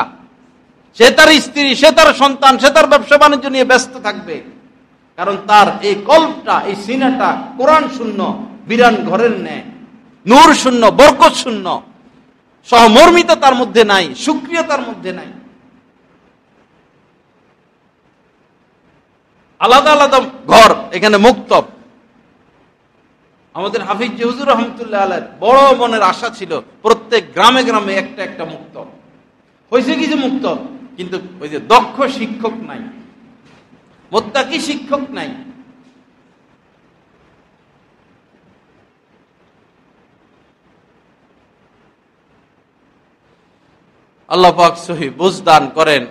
সে তার স্ত্রী, সে তার সন্তান, সে তার ব্যবসা বাণিজ্য নিয়ে ব্যস্ত থাকবে, কারণ তার এই কল্পটা, এই সিনাটা কোরআন শূন্য, বিরান ঘরের ন্যায়, নূর শূন্য, বরকত শূন্য, সহমর্মিতা তার মধ্যে নাই, সুক্রিয়া তার মধ্যে নাই। আলাদা আলাদা ঘর এখানে মুক্ত। আমাদের হাফিজ হুজুর রহমতুল্লাহ আলাইহির বড় মনের আশা ছিল প্রত্যেক গ্রামে গ্রামে একটা একটা মুক্ত। হয়েছে কি যে মুক্ত, কিন্তু ওই যে দক্ষ শিক্ষক নাই, মুত্তাকি শিক্ষক নাই। আল্লাহ পাক সহি বুঝ দান করেন।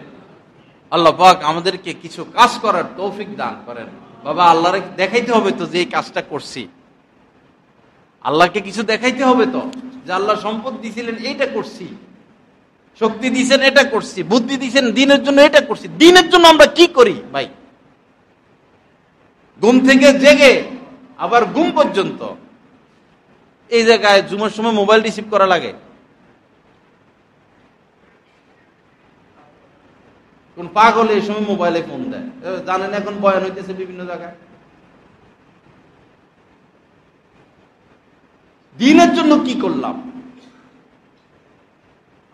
আল্লাহ পাক আমাদেরকে কিছু কাজ করার তৌফিক দান করেন। বাবা, আল্লাহরে দেখাইতে হবে তো যে এই কাজটা করছি। আল্লাহকে কিছু দেখাইতে হবে তো যে আল্লাহ সম্পদ দিয়েছিলেন, এইটা করছি, শক্তি দিয়েছেন, এটা করছি, বুদ্ধি দিয়েছেন দিনের জন্য, এটা করছি। দিনের জন্য আমরা কি করি ভাই? ঘুম থেকে জেগে আবার ঘুম পর্যন্ত এই জায়গায় জুমার সময় মোবাইল রিসিভ করা লাগে। কোন পাগল এই সময় মোবাইলে ফোন দেয়? জানেন এখন বয়ান হইতেছে বিভিন্ন জায়গায়। দিনের জন্য কি করলাম?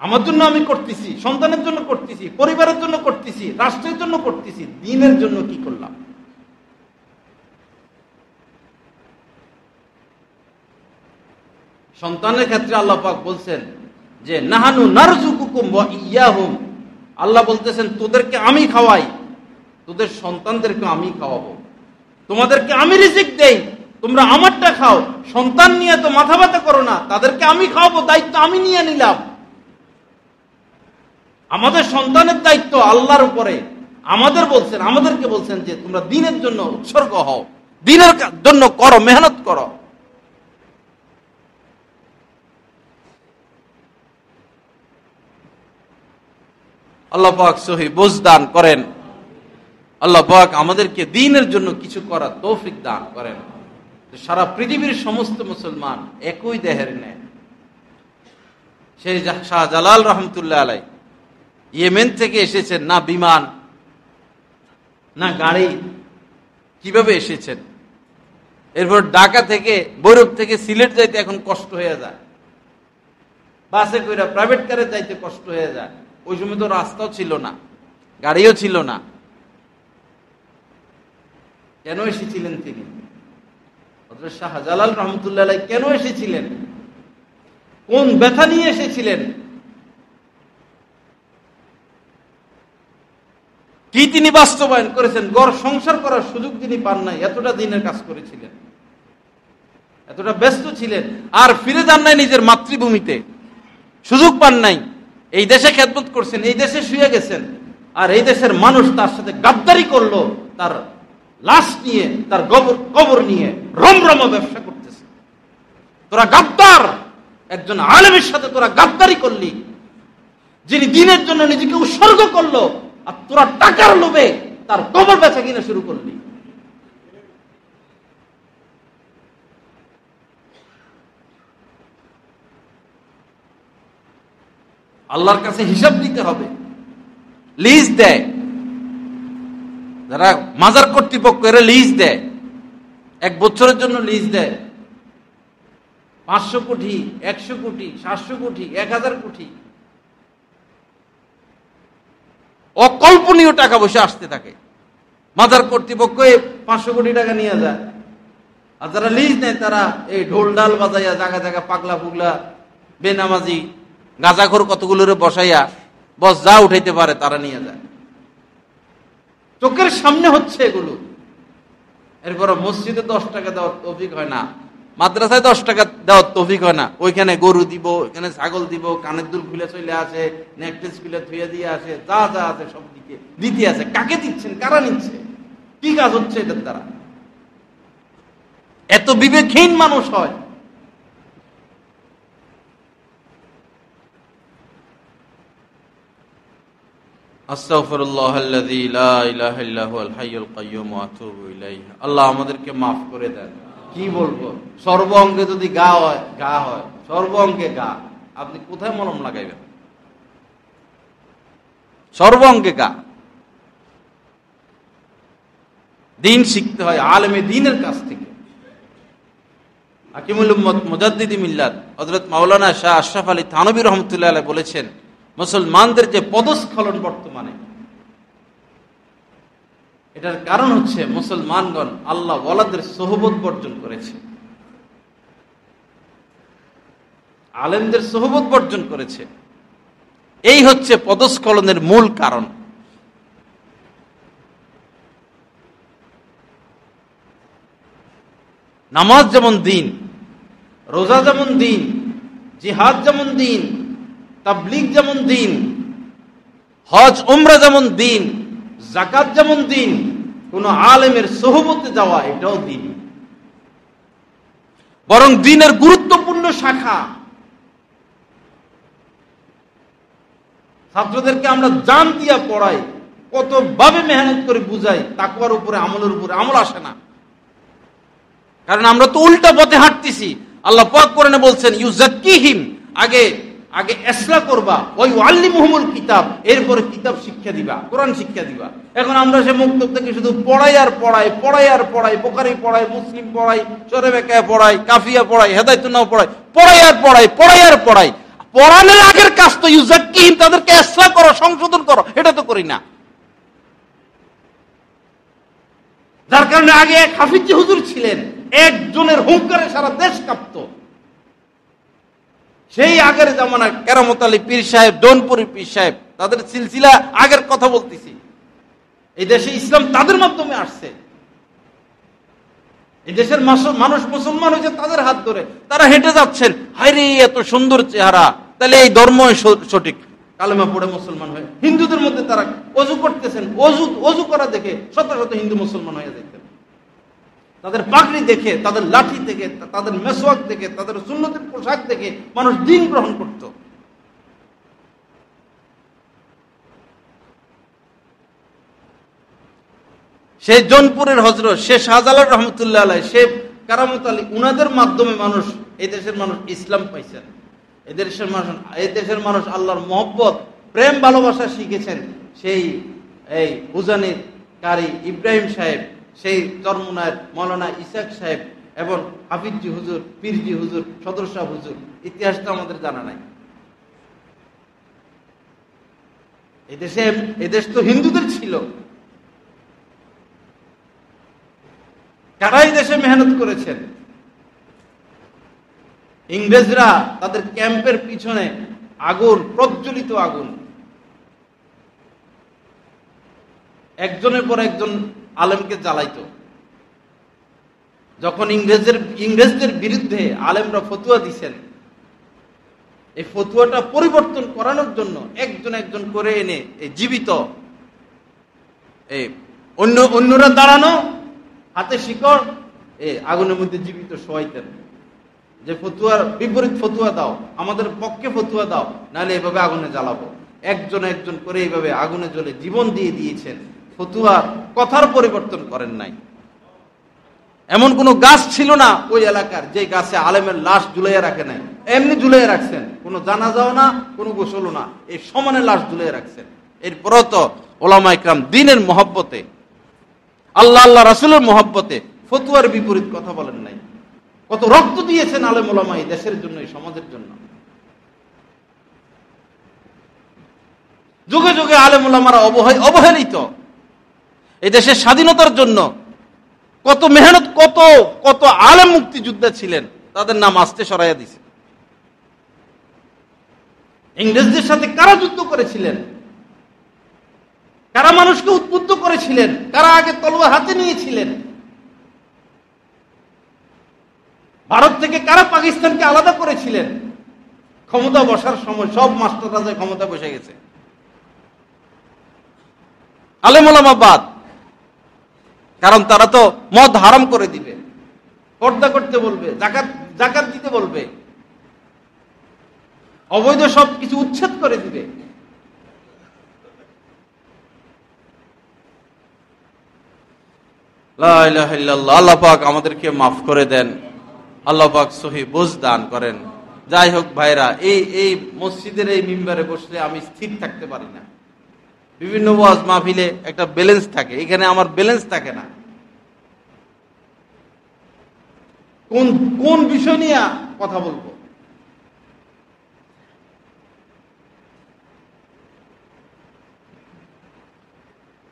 আমার জন্য আমি করতেছি, সন্তানের জন্য করতেছি, পরিবারের জন্য করতেছি, রাষ্ট্রের জন্য করতেছি। দিনের জন্য কি করলাম? সন্তানের ক্ষেত্রে আল্লাহ পাক বলছেন যে নাহানু নারযুকুকুম ওয়া ইয়াহুম। আল্লাহ বলতেছেন তোদেরকে আমি খাওয়াই, তোদের সন্তানদেরকে আমি খাওয়াবো, তোমাদেরকে আমি রিজিক দেই, তোমরা আমারটা খাও। সন্তান নিয়ে তো মাথা ব্যথা করো না, তাদেরকে আমি খাওয়াবো, দায়িত্ব আমি নিয়ে নিলাম। আমাদের সন্তানের দায়িত্ব আল্লাহর উপরে। আমাদেরকে বলছেন যে তোমরা দ্বীনের জন্য উৎসর্গ হও, দ্বীনের জন্য করো, মেহনত করো। আল্লাহ পাক সহি বুঝ দান করেন। আল্লাহ পাক আমাদেরকে দ্বীনের জন্য কিছু করার তৌফিক দান করেন। সারা পৃথিবীর সমস্ত মুসলমান একই দেহের ন্যায়। সেই শাহজালাল রহমতুল্লাহ আলাই ইয়েমেন থেকে এসেছেন, না বিমান না গাড়ি, কিভাবে এসেছেন? এরপর ঢাকা থেকে, বৈরব থেকে সিলেট যাইতে এখন কষ্ট হয়ে যায়, বাসে কইরা প্রাইভেট কারে যাইতে কষ্ট হয়ে যায়। ওই সময় তো রাস্তাও ছিল না, গাড়িও ছিল না। কেন এসেছিলেন তিনি? হযরত শাহজালাল রহমতুল্লাহ আলাইহি কেন এসেছিলেন? কোন ব্যথা নিয়ে এসেছিলেন? কি তিনি বাস্তবায়ন করেছেন? ঘর সংসার করার সুযোগ তিনি পান নাই, এতটা দিনের কাজ করেছিলেন, এতটা ব্যস্ত ছিলেন। আর ফিরে যান নাই নিজের মাতৃভূমিতে, সুযোগ পান নাই। এই দেশে খেদমত করছেন, এই দেশে শুয়ে গেছেন, আর এই দেশের মানুষ তার সাথে গাদ্দারি করলো, তার লাশ নিয়ে, তার কবর নিয়ে রমরমা ব্যবসা করতেছে। তোরা গাদ্দার, একজন আলেমের সাথে তোরা গাদ্দারি করলি, যিনি দ্বীনের জন্য নিজেকে উৎসর্গ করলো, আর তোরা টাকার লোভে তার কবর বেচা কিনা শুরু করলি। আল্লাহর কাছে হিসাব দিতে হবে। লিজ দেয় যারা মাজার কর্তৃপক্ষ, এরা লিজ দেয়, 1 বছরের জন্য লিজ দেয় 500 কোটি, 100 কোটি, 700 কোটি, 1000 কোটি, অকল্পনীয় টাকা পয়সা আসতে থাকে। মাজার কর্তৃপক্ষ 500 কোটি টাকা নিয়ে যায়, আর যারা লিজ নেয় তারা এই ঢোল ডাল বাজাইয়া জায়গা জায়গা পাগলা পুগলা বেনামাজি গাঁজাখোর কতগুলোরে বসাইয়া বস যা উঠাইতে পারে তারা নিয়ে যায়। চোখের সামনে হচ্ছে এগুলো। এরপর মসজিদে 10 টাকা দেওয়ার তৌফিক হয় না, মাদ্রাসায় 10 টাকা দেওয়ার তৌফিক হয় না, ওইখানে গরু দিব, ওইখানে ছাগল দিব, কানের দুল খুলে চলে আসে, নেকলেস খুলে থুয়ে দিয়ে আসে, যা যা আছে সব দিতে আছে। কাকে দিচ্ছেন? কারা নিচ্ছে? কি কাজ হচ্ছে এটার দ্বারা? এত বিবেকহীন মানুষ হয়। আস্তাগফিরুল্লাহাল্লাযী লা ইলাহা ইল্লা হুয়াল হাইয়ুল কাইয়্যুম ওয়া আতুবু ইলাইহি। আল্লাহ আমাদেরকে মাফ করে দেন। কি বলবো, সর্ব অঙ্গে যদি গা হয়, সর্ব অঙ্গে গা, আপনি কোথায় মলম লাগাইবেন? সর্ব অঙ্গে গা। দিন শিখতে হয় আলেমে দ্বীনের কাছ থেকে। হাকিমুল উম্মত মুজাদ্দিদি মিল্লাত হযরত মাওলানা শাহ আশরাফ আলী থানভী রাহমাতুল্লাহ আলাইহি বলেছেন, মুসলমানদের যে পদস্খলন বর্তমানে, এটার কারণ হচ্ছে মুসলমানগণ আল্লাহ ওয়ালাদের সোহবত বর্জন করেছে, আলেমদের সোহবত বর্জন করেছে। এই হচ্ছে পদস্খলনের মূল কারণ। নামাজ যেমন দিন, রোজা যেমন দিন, জিহাদ যেমন দিন, তাবলীগ যেমন দিন, হজ উমরা যেমন দিন, যাকাত যেমন দিন, কোন আলেমের সোহবতে যাওয়া এটাও দিন। বরং দিনের গুরুত্বপূর্ণ শাখা। ছাত্রদেরকে আমরা জান দিয়া পড়াই, কতভাবে মেহনত করে বুঝাই, তাকওয়ার উপরে আমলের উপরে আমল আসে না। কারণ আমরা তো উল্টা পথে হাঁটতেছি। আল্লাহ পাক কোরআনে বলছেন ইউযাক্কিহিম, আগে আগে ইসলাহ করবা, ওই আল্লিমুহুমুল কিতাব, এরপরে কিতাব শিক্ষা দিবা, কোরআন শিক্ষা দিবা। এখন আমরা সে মুক্তব থেকে শুধু পড়াই আর পড়াই, পড়াই আর পড়াই, বুখারী পড়াই, মুসলিম পড়াই, শরীফে পড়াই, কাফিয়া পড়াই, হেদায়েতুন্নাহ পড়াই, পড়াই আর পড়াই, পড়াই আর পড়াই। পড়ানোর আগের কাজ তো ইউযাক্কিহিম, তাদেরকে ইসলাহ করো, সংশোধন করো, এটা তো করি না। যার কারণে আগে এক হাফিজ হুজুর ছিলেন, একজনের হুঙ্কারে সারা দেশ কাঁপত। সেই আগের জামানায় কেরামত আলী পীর সাহেব, জৌনপুরি পীর সাহেব, তাদের সিলসিলা আগের কথা বলতেছি। এই দেশে ইসলাম তাদের মাধ্যমে আসছে। এই দেশের মানুষ মুসলমান হয়েছে তাদের হাত ধরে। তারা হেঁটে যাচ্ছেন, হায়রে এত সুন্দর চেহারা, তাহলে এই ধর্ম সঠিক। কালেমা পড়ে মুসলমান হয়ে হিন্দুদের মধ্যে তারা অজু করতেছেন, অজু করা দেখে শত শত হিন্দু মুসলমান হয়ে যেতেন। তাদের পাগড়ি দেখে, তাদের লাঠি দেখে, তাদের মেসওয়াক দেখে, তাদের সুন্নতের পোশাক দেখে মানুষ দ্বীন গ্রহণ করত। সেই জৌনপুরের হযরত শেখ শাহজালাল রহমতুল্লাহ আলাইহি, শেখ কারামত আলী, উনাদের মাধ্যমে মানুষ, এই দেশের মানুষ ইসলাম পাইছেন। এই দেশের মানুষ আল্লাহর মহব্বত, প্রেম, ভালোবাসা শিখেছেন। সেই এই উজানির কারি ইব্রাহিম সাহেব, সেই চরমুনার মৌলানা ইসাক সাহেব এবং হাফিজজি হুজুর, পীরজি হুজুর, সদর শাহ হুজুর, ইতিহাস তো আমাদের জানা নাই। এই দেশ তো হিন্দুদের ছিল। কারাই দেশে মেহনত করেছেন। ইংরেজরা তাদের ক্যাম্পের পিছনে আগুন, প্রজ্বলিত আগুন, একজনের পর একজন আলেমকে জ্বালাইতো। যখন ইংরেজদের বিরুদ্ধে আলেমরা ফতুয়া দিছেন, এই ফতুয়াটা পরিবর্তন করানোর জন্য একজন একজন করে এনে এই জীবিত, এই অন্যরা দাঁড়ানো, হাতে শিকড়, আগুনের মধ্যে জীবিত শোয়াইতেন। যে ফতুয়ার বিপরীত ফতুয়া দাও, আমাদের পক্ষে ফতুয়া দাও, নাহলে এভাবে আগুনে জ্বালাবো। একজন একজন করে এইভাবে আগুনে জ্বলে জীবন দিয়ে দিয়েছেন। ফতুয়ার কথার পরিবর্তন করেন নাই। এমন কোন গাছ ছিল না ওই এলাকার যে গাছে আলেমের লাশ ঝুলাইয়া রাখে নাই। এমনি ঝুলাইয়া রাখছেন, কোনো জানাজাও না, কোনো গোসলও না, এই সমানে লাশ ঝুলাইয়া রাখছেন। এরপরও তো ওলামা ইকরাম দ্বীনের মহব্বতে, আল্লাহ আল্লাহ রাসূলের মহব্বতে ফতুয়ার বিপরীত কথা বলেন নাই। কত রক্ত দিয়েছেন আলেম ওলামা এই দেশের জন্য, এই সমাজের জন্য। যুগে যুগে আলেম ওলামারা অবহেলিত। এই দেশের স্বাধীনতার জন্য কত মেহনত, কত কত আলেম মুক্তিযোদ্ধা ছিলেন, তাদের নাম আস্তে সরাইয়া দিছে। ইংরেজদের সাথে কারা যুদ্ধ করেছিলেন, কারা মানুষকে উদ্বুদ্ধ করেছিলেন, কারা আগে তলোয়ার হাতে নিয়েছিলেন, ভারত থেকে কারা পাকিস্তানকে আলাদা করেছিলেন। ক্ষমতা বসার সময় সব মাস্টার রাজা ক্ষমতা বসে গেছে। আলেম ওলামা বাদ, কারণ তারা তো মদ হারাম করে দিবে, পর্দা করতে বলবে, জাকাত দিতে বলবে, অবৈধ সব কিছু উচ্ছেদ করে দিবে। লা ইলাহা ইল্লাল্লাহ। আল্লাহ পাক আমাদেরকে মাফ করে দেন, আল্লাহ পাক সহি বুঝ দান করেন। যাই হোক ভাইরা, এই মসজিদের এই মিম্বারে বসলে আমি স্থির থাকতে পারি না। বিভিন্ন ওয়াজ মাহফিলে একটা ব্যালেন্স থাকে, এখানে আমার ব্যালেন্স থাকে না। কোন বিষয় নিয়ে কথা বলবো?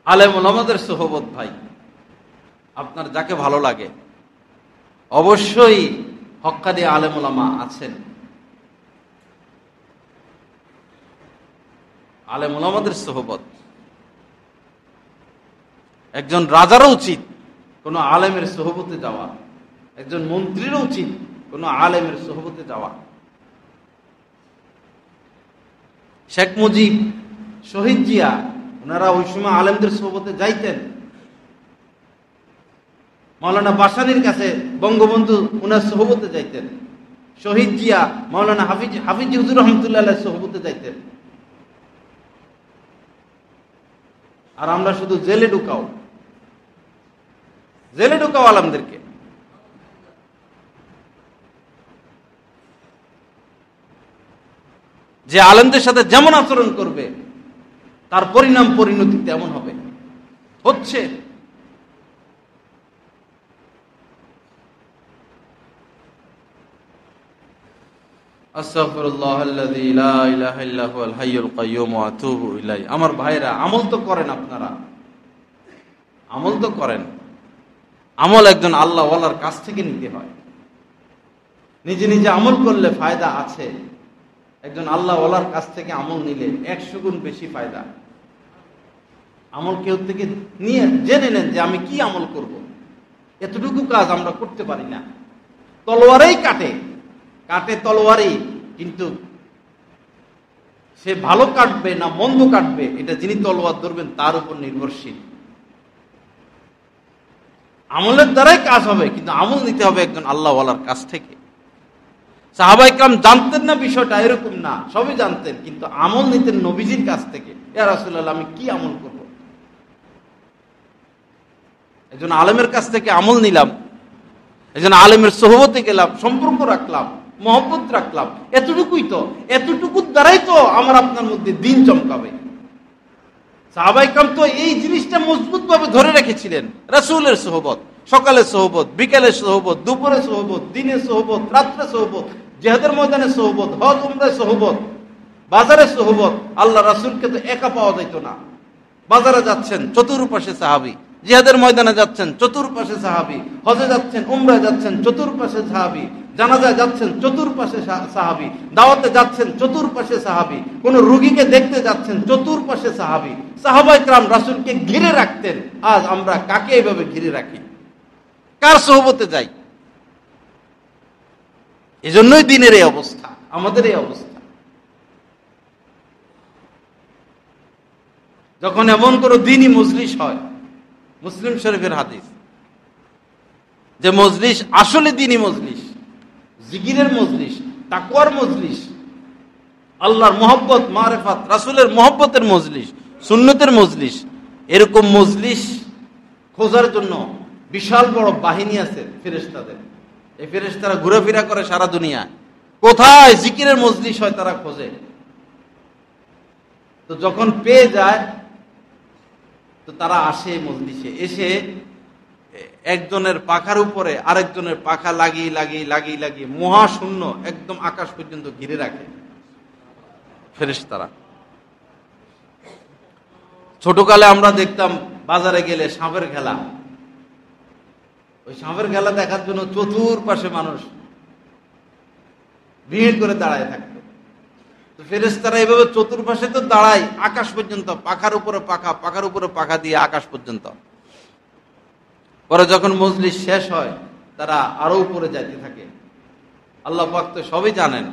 আলেম ওলামাদের সোহবত ভাই, আপনার যাকে ভালো লাগে, অবশ্যই হক্কানি আলেম ওলামা আছেন। আলেম ওলামাদের সোহবত, একজন রাজারও উচিত কোন আলেমের সোহবতে যাওয়া, একজন মন্ত্রীরও উচিত কোন আলেমের সোহবতে যাওয়া। শেখ মুজিব, শহীদ জিয়া, ওনারা ওই সময় আলেমদের সোহবতে যাইতেন। মাওলানা বাসানির কাছে বঙ্গবন্ধু ওনার সোহবতে যাইতেন। শহীদ জিয়া মাওলানা হাফিজ হুজুর রহমতুল্লাহ সোহবতে যাইতেন। আর আমরা শুধু জেলে ঢুকাও আলেমদেরকে। যে আলেমদের সাথে যেমন আচরণ করবে তার পরিণতি তেমন হবে, হচ্ছে। আস্তাগফিরুল্লাহাল্লাযী লা ইলাহা ইল্লা হুয়াল হাইয়ুল কাইয়্যুম ওয়া আতুবু ইলাইহি। আমার ভাইরা, আমল তো করেন, আপনারা আমল তো করেন। আমল একজন আল্লাহ ওয়ালার কাছ থেকে নিতে হয়। নিজে নিজে আমল করলে ফায়দা আছে, একজন আল্লাহ ওয়ালার কাছ থেকে আমল নিলে 100 গুণ বেশি ফায়দা। আমল কেউ থেকে নিয়ে জেনে নেন যে আমি কি আমল করব। এতটুকু কাজ আমরা করতে পারি না। তলোয়ারেই কাটে তলোয়ারেই, কিন্তু সে ভালো কাটবে না মন্দ কাটবে এটা যিনি তলোয়ার ধরবেন তার উপর নির্ভরশীল। আমলের দ্বারাই কাজ হবে, কিন্তু আমল নিতে হবে একজন আল্লাহ ওয়ালার কাছ থেকে। সাহাবায়ে কেরাম জানতেন না বিষয়টা, এরকম না, সবই জানতেন, কিন্তু আমল নিতেন নবীজির কাছ থেকে। ইয়া রাসূলুল্লাহ, আমি কি আমল করব? একজন আলেমের কাছ থেকে আমল নিলাম, একজন আলেমের সোহবতে গেলাম, সম্পর্ক রাখলাম, মহব্বত রাখলাম, এতটুকুর দ্বারাই তো আমার আপনার মধ্যে দিন চমকাবে। সাহাবায়ে কেরাম তো এই জিনিসটা মজবুত ভাবে ধরে রেখেছিলেন। রাসূলের সোহবত, সকালের সোহবত, বিকেলের সোহবত, দুপুরের সোহবত, দিনের সোহবত, রাত্রে সোহবত, জিহাদের ময়দানে সোহবত, হজ উমরায় সোহবত, বাজারে সোহবত। আল্লাহ রাসূলকে তো একা পাওয়া যেত না। বাজারে যাচ্ছেন, চতুর্পাশে সাহাবী, জিহাদের ময়দানে যাচ্ছেন, চতুর্পাশে সাহাবী, হজে যাচ্ছেন, উমরায় যাচ্ছেন, চতুর্পাশে সাহাবী, জানাজায় যাচ্ছেন, চতুর্পাশে সাহাবী, দাওয়াতে যাচ্ছেন, চতুর্পাশে সাহাবী, কোন রোগীকে দেখতে যাচ্ছেন, চতুর্পাশে সাহাবী। সাহাবায়ে কেরাম রাসূলকে ঘিরে রাখতেন। আজ আমরা কাকে এইভাবে ঘিরে রাখি? কার সোহবতে যাই? এজন্যই দিনের এই অবস্থা, আমাদের এই অবস্থা। যখন এমন কোন দিনই মজলিস হয়, মুসলিম শরীফের হাদিস, যে মজলিস আসলে দিনই মজলিস, জিকিরের মজলিস, তাকওয়ার মজলিস, আল্লাহর মহব্বত, মারেফাত, রাসূলের মহব্বতের মজলিস, সুন্নতের মজলিস, এরকম মজলিস খোঁজার জন্য বিশাল বড় বাহিনী আছে ফেরেশতাদের। এই ফেরেশতারা ঘুরেফেরা করে সারা দুনিয়া, কোথায় জিকিরের মজলিস হয় তারা খোঁজে। তো যখন পেয়ে যায় তো তারা আসে মজলিসে, এসে একজনের পাখার উপরে আরেকজনের পাখা লাগিয়ে মহাশূন্য একদম আকাশ পর্যন্ত ঘিরে রাখে ফেরেশতারা। ছোটকালে আমরা দেখতাম বাজারে গেলে সাপের খেলা, ওই সাপের খেলা দেখার জন্য চতুর্পাশে মানুষ ভিড় করে দাঁড়ায় থাকতো। তো ফেরেশতারা এভাবে চতুর্পাশে তো দাঁড়ায় আকাশ পর্যন্ত, পাখার উপরে পাখা, পাখার উপরে পাখা দিয়ে আকাশ পর্যন্ত। পরে যখন মজলিস শেষ হয় তারা আরো উপরে যাইতে থাকে। আল্লাহ পাক তো সবই জানেন।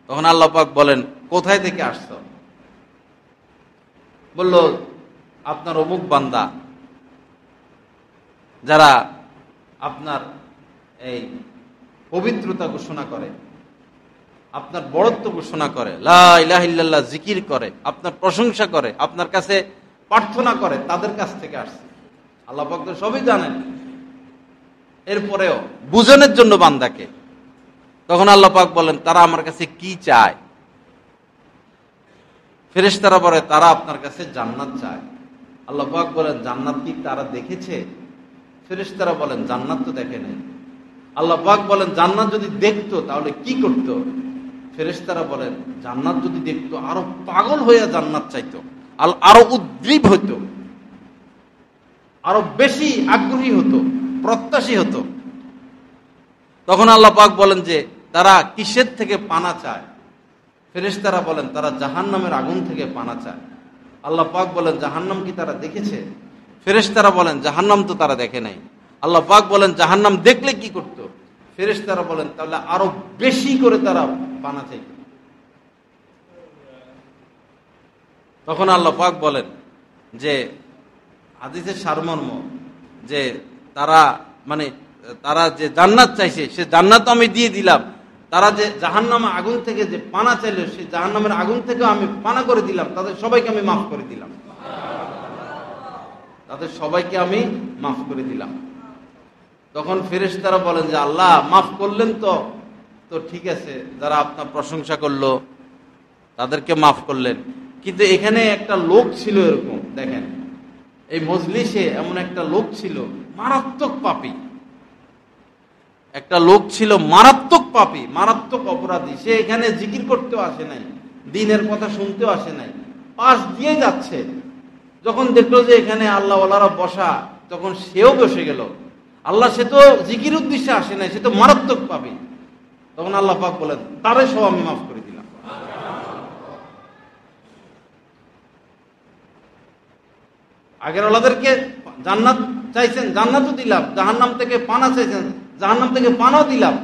তখন আল্লাহ পাক বলেন, কোথায় থেকে আসছো? বলল, আপনার অমুক বান্দা যারা আপনার এই পবিত্রতা ঘোষণা করে, আপনার বড়ত্ব ঘোষণা করে, লা ইলাহা ইল্লাল্লাহ জিকির করে, আপনার প্রশংসা করে, আপনার কাছে প্রার্থনা করে, তাদের কাছ থেকে আসছে। আল্লাহ পাক তো সবই জানেন। এরপরেও বুঝানোর জন্য বান্দাকে, তখন আল্লাহ পাক বলেন, তারা আমার কাছে কি চায়? ফেরেশতারা বলে, তারা আপনার কাছে জান্নাত চায়। আল্লাহ পাক বলেন, জান্নাত কি তারা দেখেছে? ফেরেশতারা বলেন, জান্নাত তো দেখে নাই। আল্লাহ পাক বলেন, জান্নাত যদি দেখতো তাহলে কি করতো? ফেরেশতারা বলেন, জান্নাত যদি দেখতো আরো পাগল হয়ে জান্নাত চাইতো, আরো উদ্গ্রীব হতো, আরো বেশি আগ্রহী হতো, প্রত্যাশী হতো। তখন আল্লাহ পাক বলেন যে তারা কিসের থেকে পানা চায়? ফেরেশতারা বলেন, তারা জাহান্নামের আগুন থেকে পানা চায়। আল্লাহ পাক বলেন, জাহান্নাম কি তারা দেখেছে? ফেরেশতারা বলেন, জাহান্নাম তো তারা দেখে নাই। আল্লাহ পাক বলেন, জাহান্নাম দেখলে কি করতো? ফেরেশতারা বলেন, তাহলে আরো বেশি করে তারা পানা চাইত। তখন আল্লাহ পাক বলেন যে হাদিসের সারমর্ম যে তারা যে জান্নাত চাইছে সে জান্নাত আমি দিয়ে দিলাম, তারা যে জাহান্নামের আগুন থেকে যে পানা চাইল সে জাহান্নামের আগুন থেকে আমি পানা করে দিলাম, তাদের সবাইকে আমি মাফ করে দিলাম, তাদের সবাইকে আমি মাফ করে দিলাম। তখন ফেরেশতারা বলেন যে আল্লাহ মাফ করলেন তো ঠিক আছে, যারা আপনার প্রশংসা করলো তাদেরকে মাফ করলেন, কিন্তু এখানে একটা লোক ছিল এরকম, দেখেন এই মজলিসে এমন একটা লোক ছিল মারাত্মক পাপী, একটা লোক ছিল মারাত্মক পাপী, মারাত্মক অপরাধী। সে এখানে জিকির করতেও আসে নাই, দ্বীনের কথা শুনতেও আসে নাই, পাশ দিয়ে যাচ্ছে। যখন দেখলো যে এখানে আল্লাহ ওয়ালারা বসা, তখন সেও বসে গেল। আল্লাহ, সে তো জিকির উদ্দেশ্যে আসে নাই, সে তো মারাত্মক পাপী। তখন আল্লাহ পাক বলেন, তারে সব আমি মাফ করে দিলাম। আগের ওলাদেরকে জান্নাত চাইছেন, জান্নাতও দিলাম, জাহান্নাম থেকে পানা চাইছেন, জাহান্নাম থেকে পানাও দিলাম।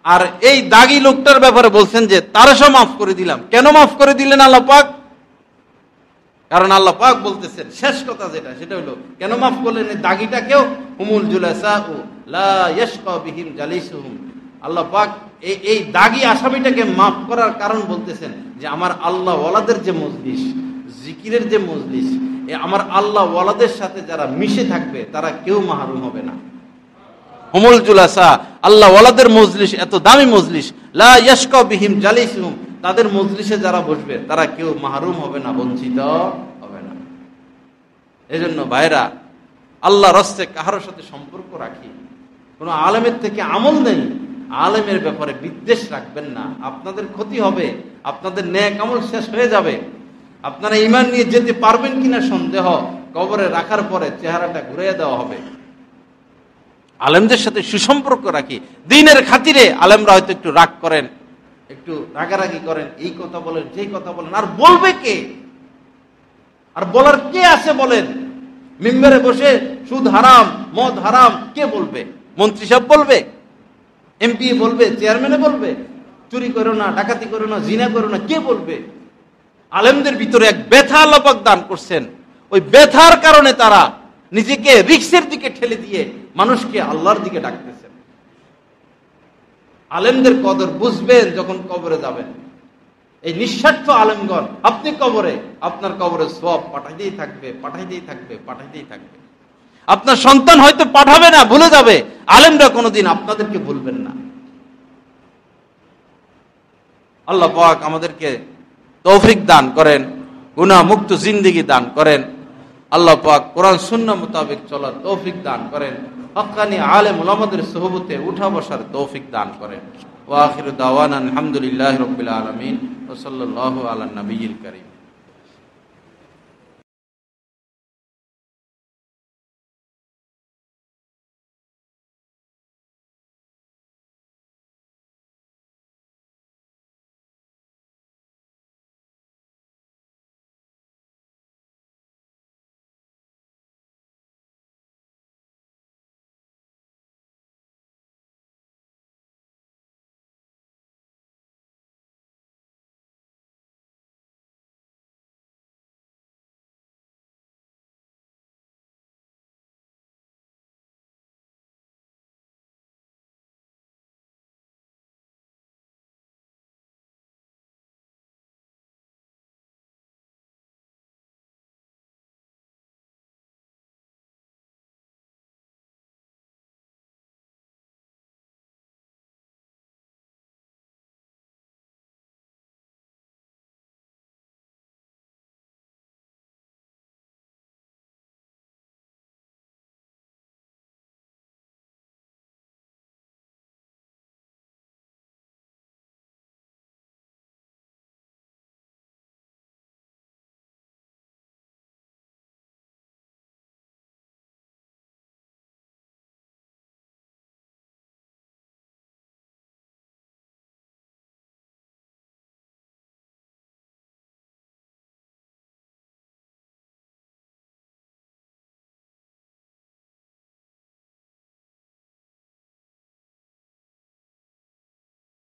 আর এই দাগী লোকটার ব্যাপারে বলছেন যে তারা সব মাফ করে দিলাম। কেন মাফ করে দিলেন আল্লাহ পাক? কারণ আল্লাহ পাক বলতেছেন শেষ কথা যেটা, সেটা হলো কেন মাফ করলেন এই দাগীটাকেও, হুমুল জুলাসাউ লা ইয়াশকা বিহিম জালিসুহুম। আল্লাহ পাক এই দাগী আসামিটাকে মাফ করার কারণ বলতেছেন যে আমার আল্লাহ ওয়ালাদের যে মজলিস, জিকিরের যে মজলিস, আমার আল্লাহ ওয়ালাদের সাথে যারা মিশে থাকবে তারা কেউ মাহরুম হবে না। হুমুল জুলাসা, আল্লাহ ওয়ালাদের মজলিস এত দামি মজলিস, লা ইয়াশকা বিহিম জালিসুহুম, তাদের মজলিসে যারা বসবে তারা কেউ মাহরুম হবে না, বঞ্চিত হবে না। এজন্য ভাইরা, আল্লাহ রাস্তে কাহার সাথে সম্পর্ক রাখি, কোনো আলেমের থেকে আমল নেই, আলেমের ব্যাপারে বিদ্বেষ রাখবেন না, আপনাদের ক্ষতি হবে, আপনাদের নেক আমল শেষ হয়ে যাবে, আপনারা ঈমান নিয়ে যেতে পারবেন কিনা সন্দেহ, কবরে রাখার পরে চেহারাটা ঘুরিয়ে দেওয়া হবে। আলেমদের সাথে সুসম্পর্ক রাখি, দ্বীনের খাতিরে। আলেমরা হয়তো একটু রাগ করেন, একটু রাগারাগি করেন, এই কথা বলেন, যেই কথা বলেন, আর বলবে কে? আর বলার কে আছে বলেন? মিম্বরে বসে সুদ হারাম, মদ হারাম কে বলবে? মন্ত্রী সাহেব বলবে, এমপি বলবে, চেয়ারম্যানে বলবে চুরি করো না, ডাকাতি করো না, জিনা করো না, কে বলবে? আলেমদের ভিতরে এক ব্যথা আল্লাহ পাক দান করছেন, ওই ব্যথার কারণে তারা নিজেকে রিক্সের দিকে ঠেলে দিয়ে মানুষকে আল্লাহর দিকে ডাকতেছেন। আলেমদের কদর বুঝবেন যখন কবরে যাবেন। এই নিঃস্বার্থ আলেমগণ, আপনি কবরে, আপনার কবরে সওয়াব পাঠাইতেই থাকবে, পাঠাইতেই থাকবে, পাঠাইতেই থাকবে। আপনার সন্তান হয়তো পাঠাবে না, ভুলে যাবে, আলেমরা কোনোদিন আপনাদেরকে ভুলবেন না। আল্লাহ পাক আমাদেরকে তৌফিক দান করেন, গুনাহ মুক্ত জিন্দেগি দান করেন। আল্লাহ পাক কোরআন সুন্নাহ মোতাবেক চলার তৌফিক দান করেন। হক্কানি আলেম উলামাদের সুহবতে উঠা বসার তৌফিক দান করেন। ওয়া আখিরু দাওয়ানা আলহামদুলিল্লাহি রাব্বিল আলামিন ওয়া সাল্লাল্লাহু আলা নবিয়িল কারীম।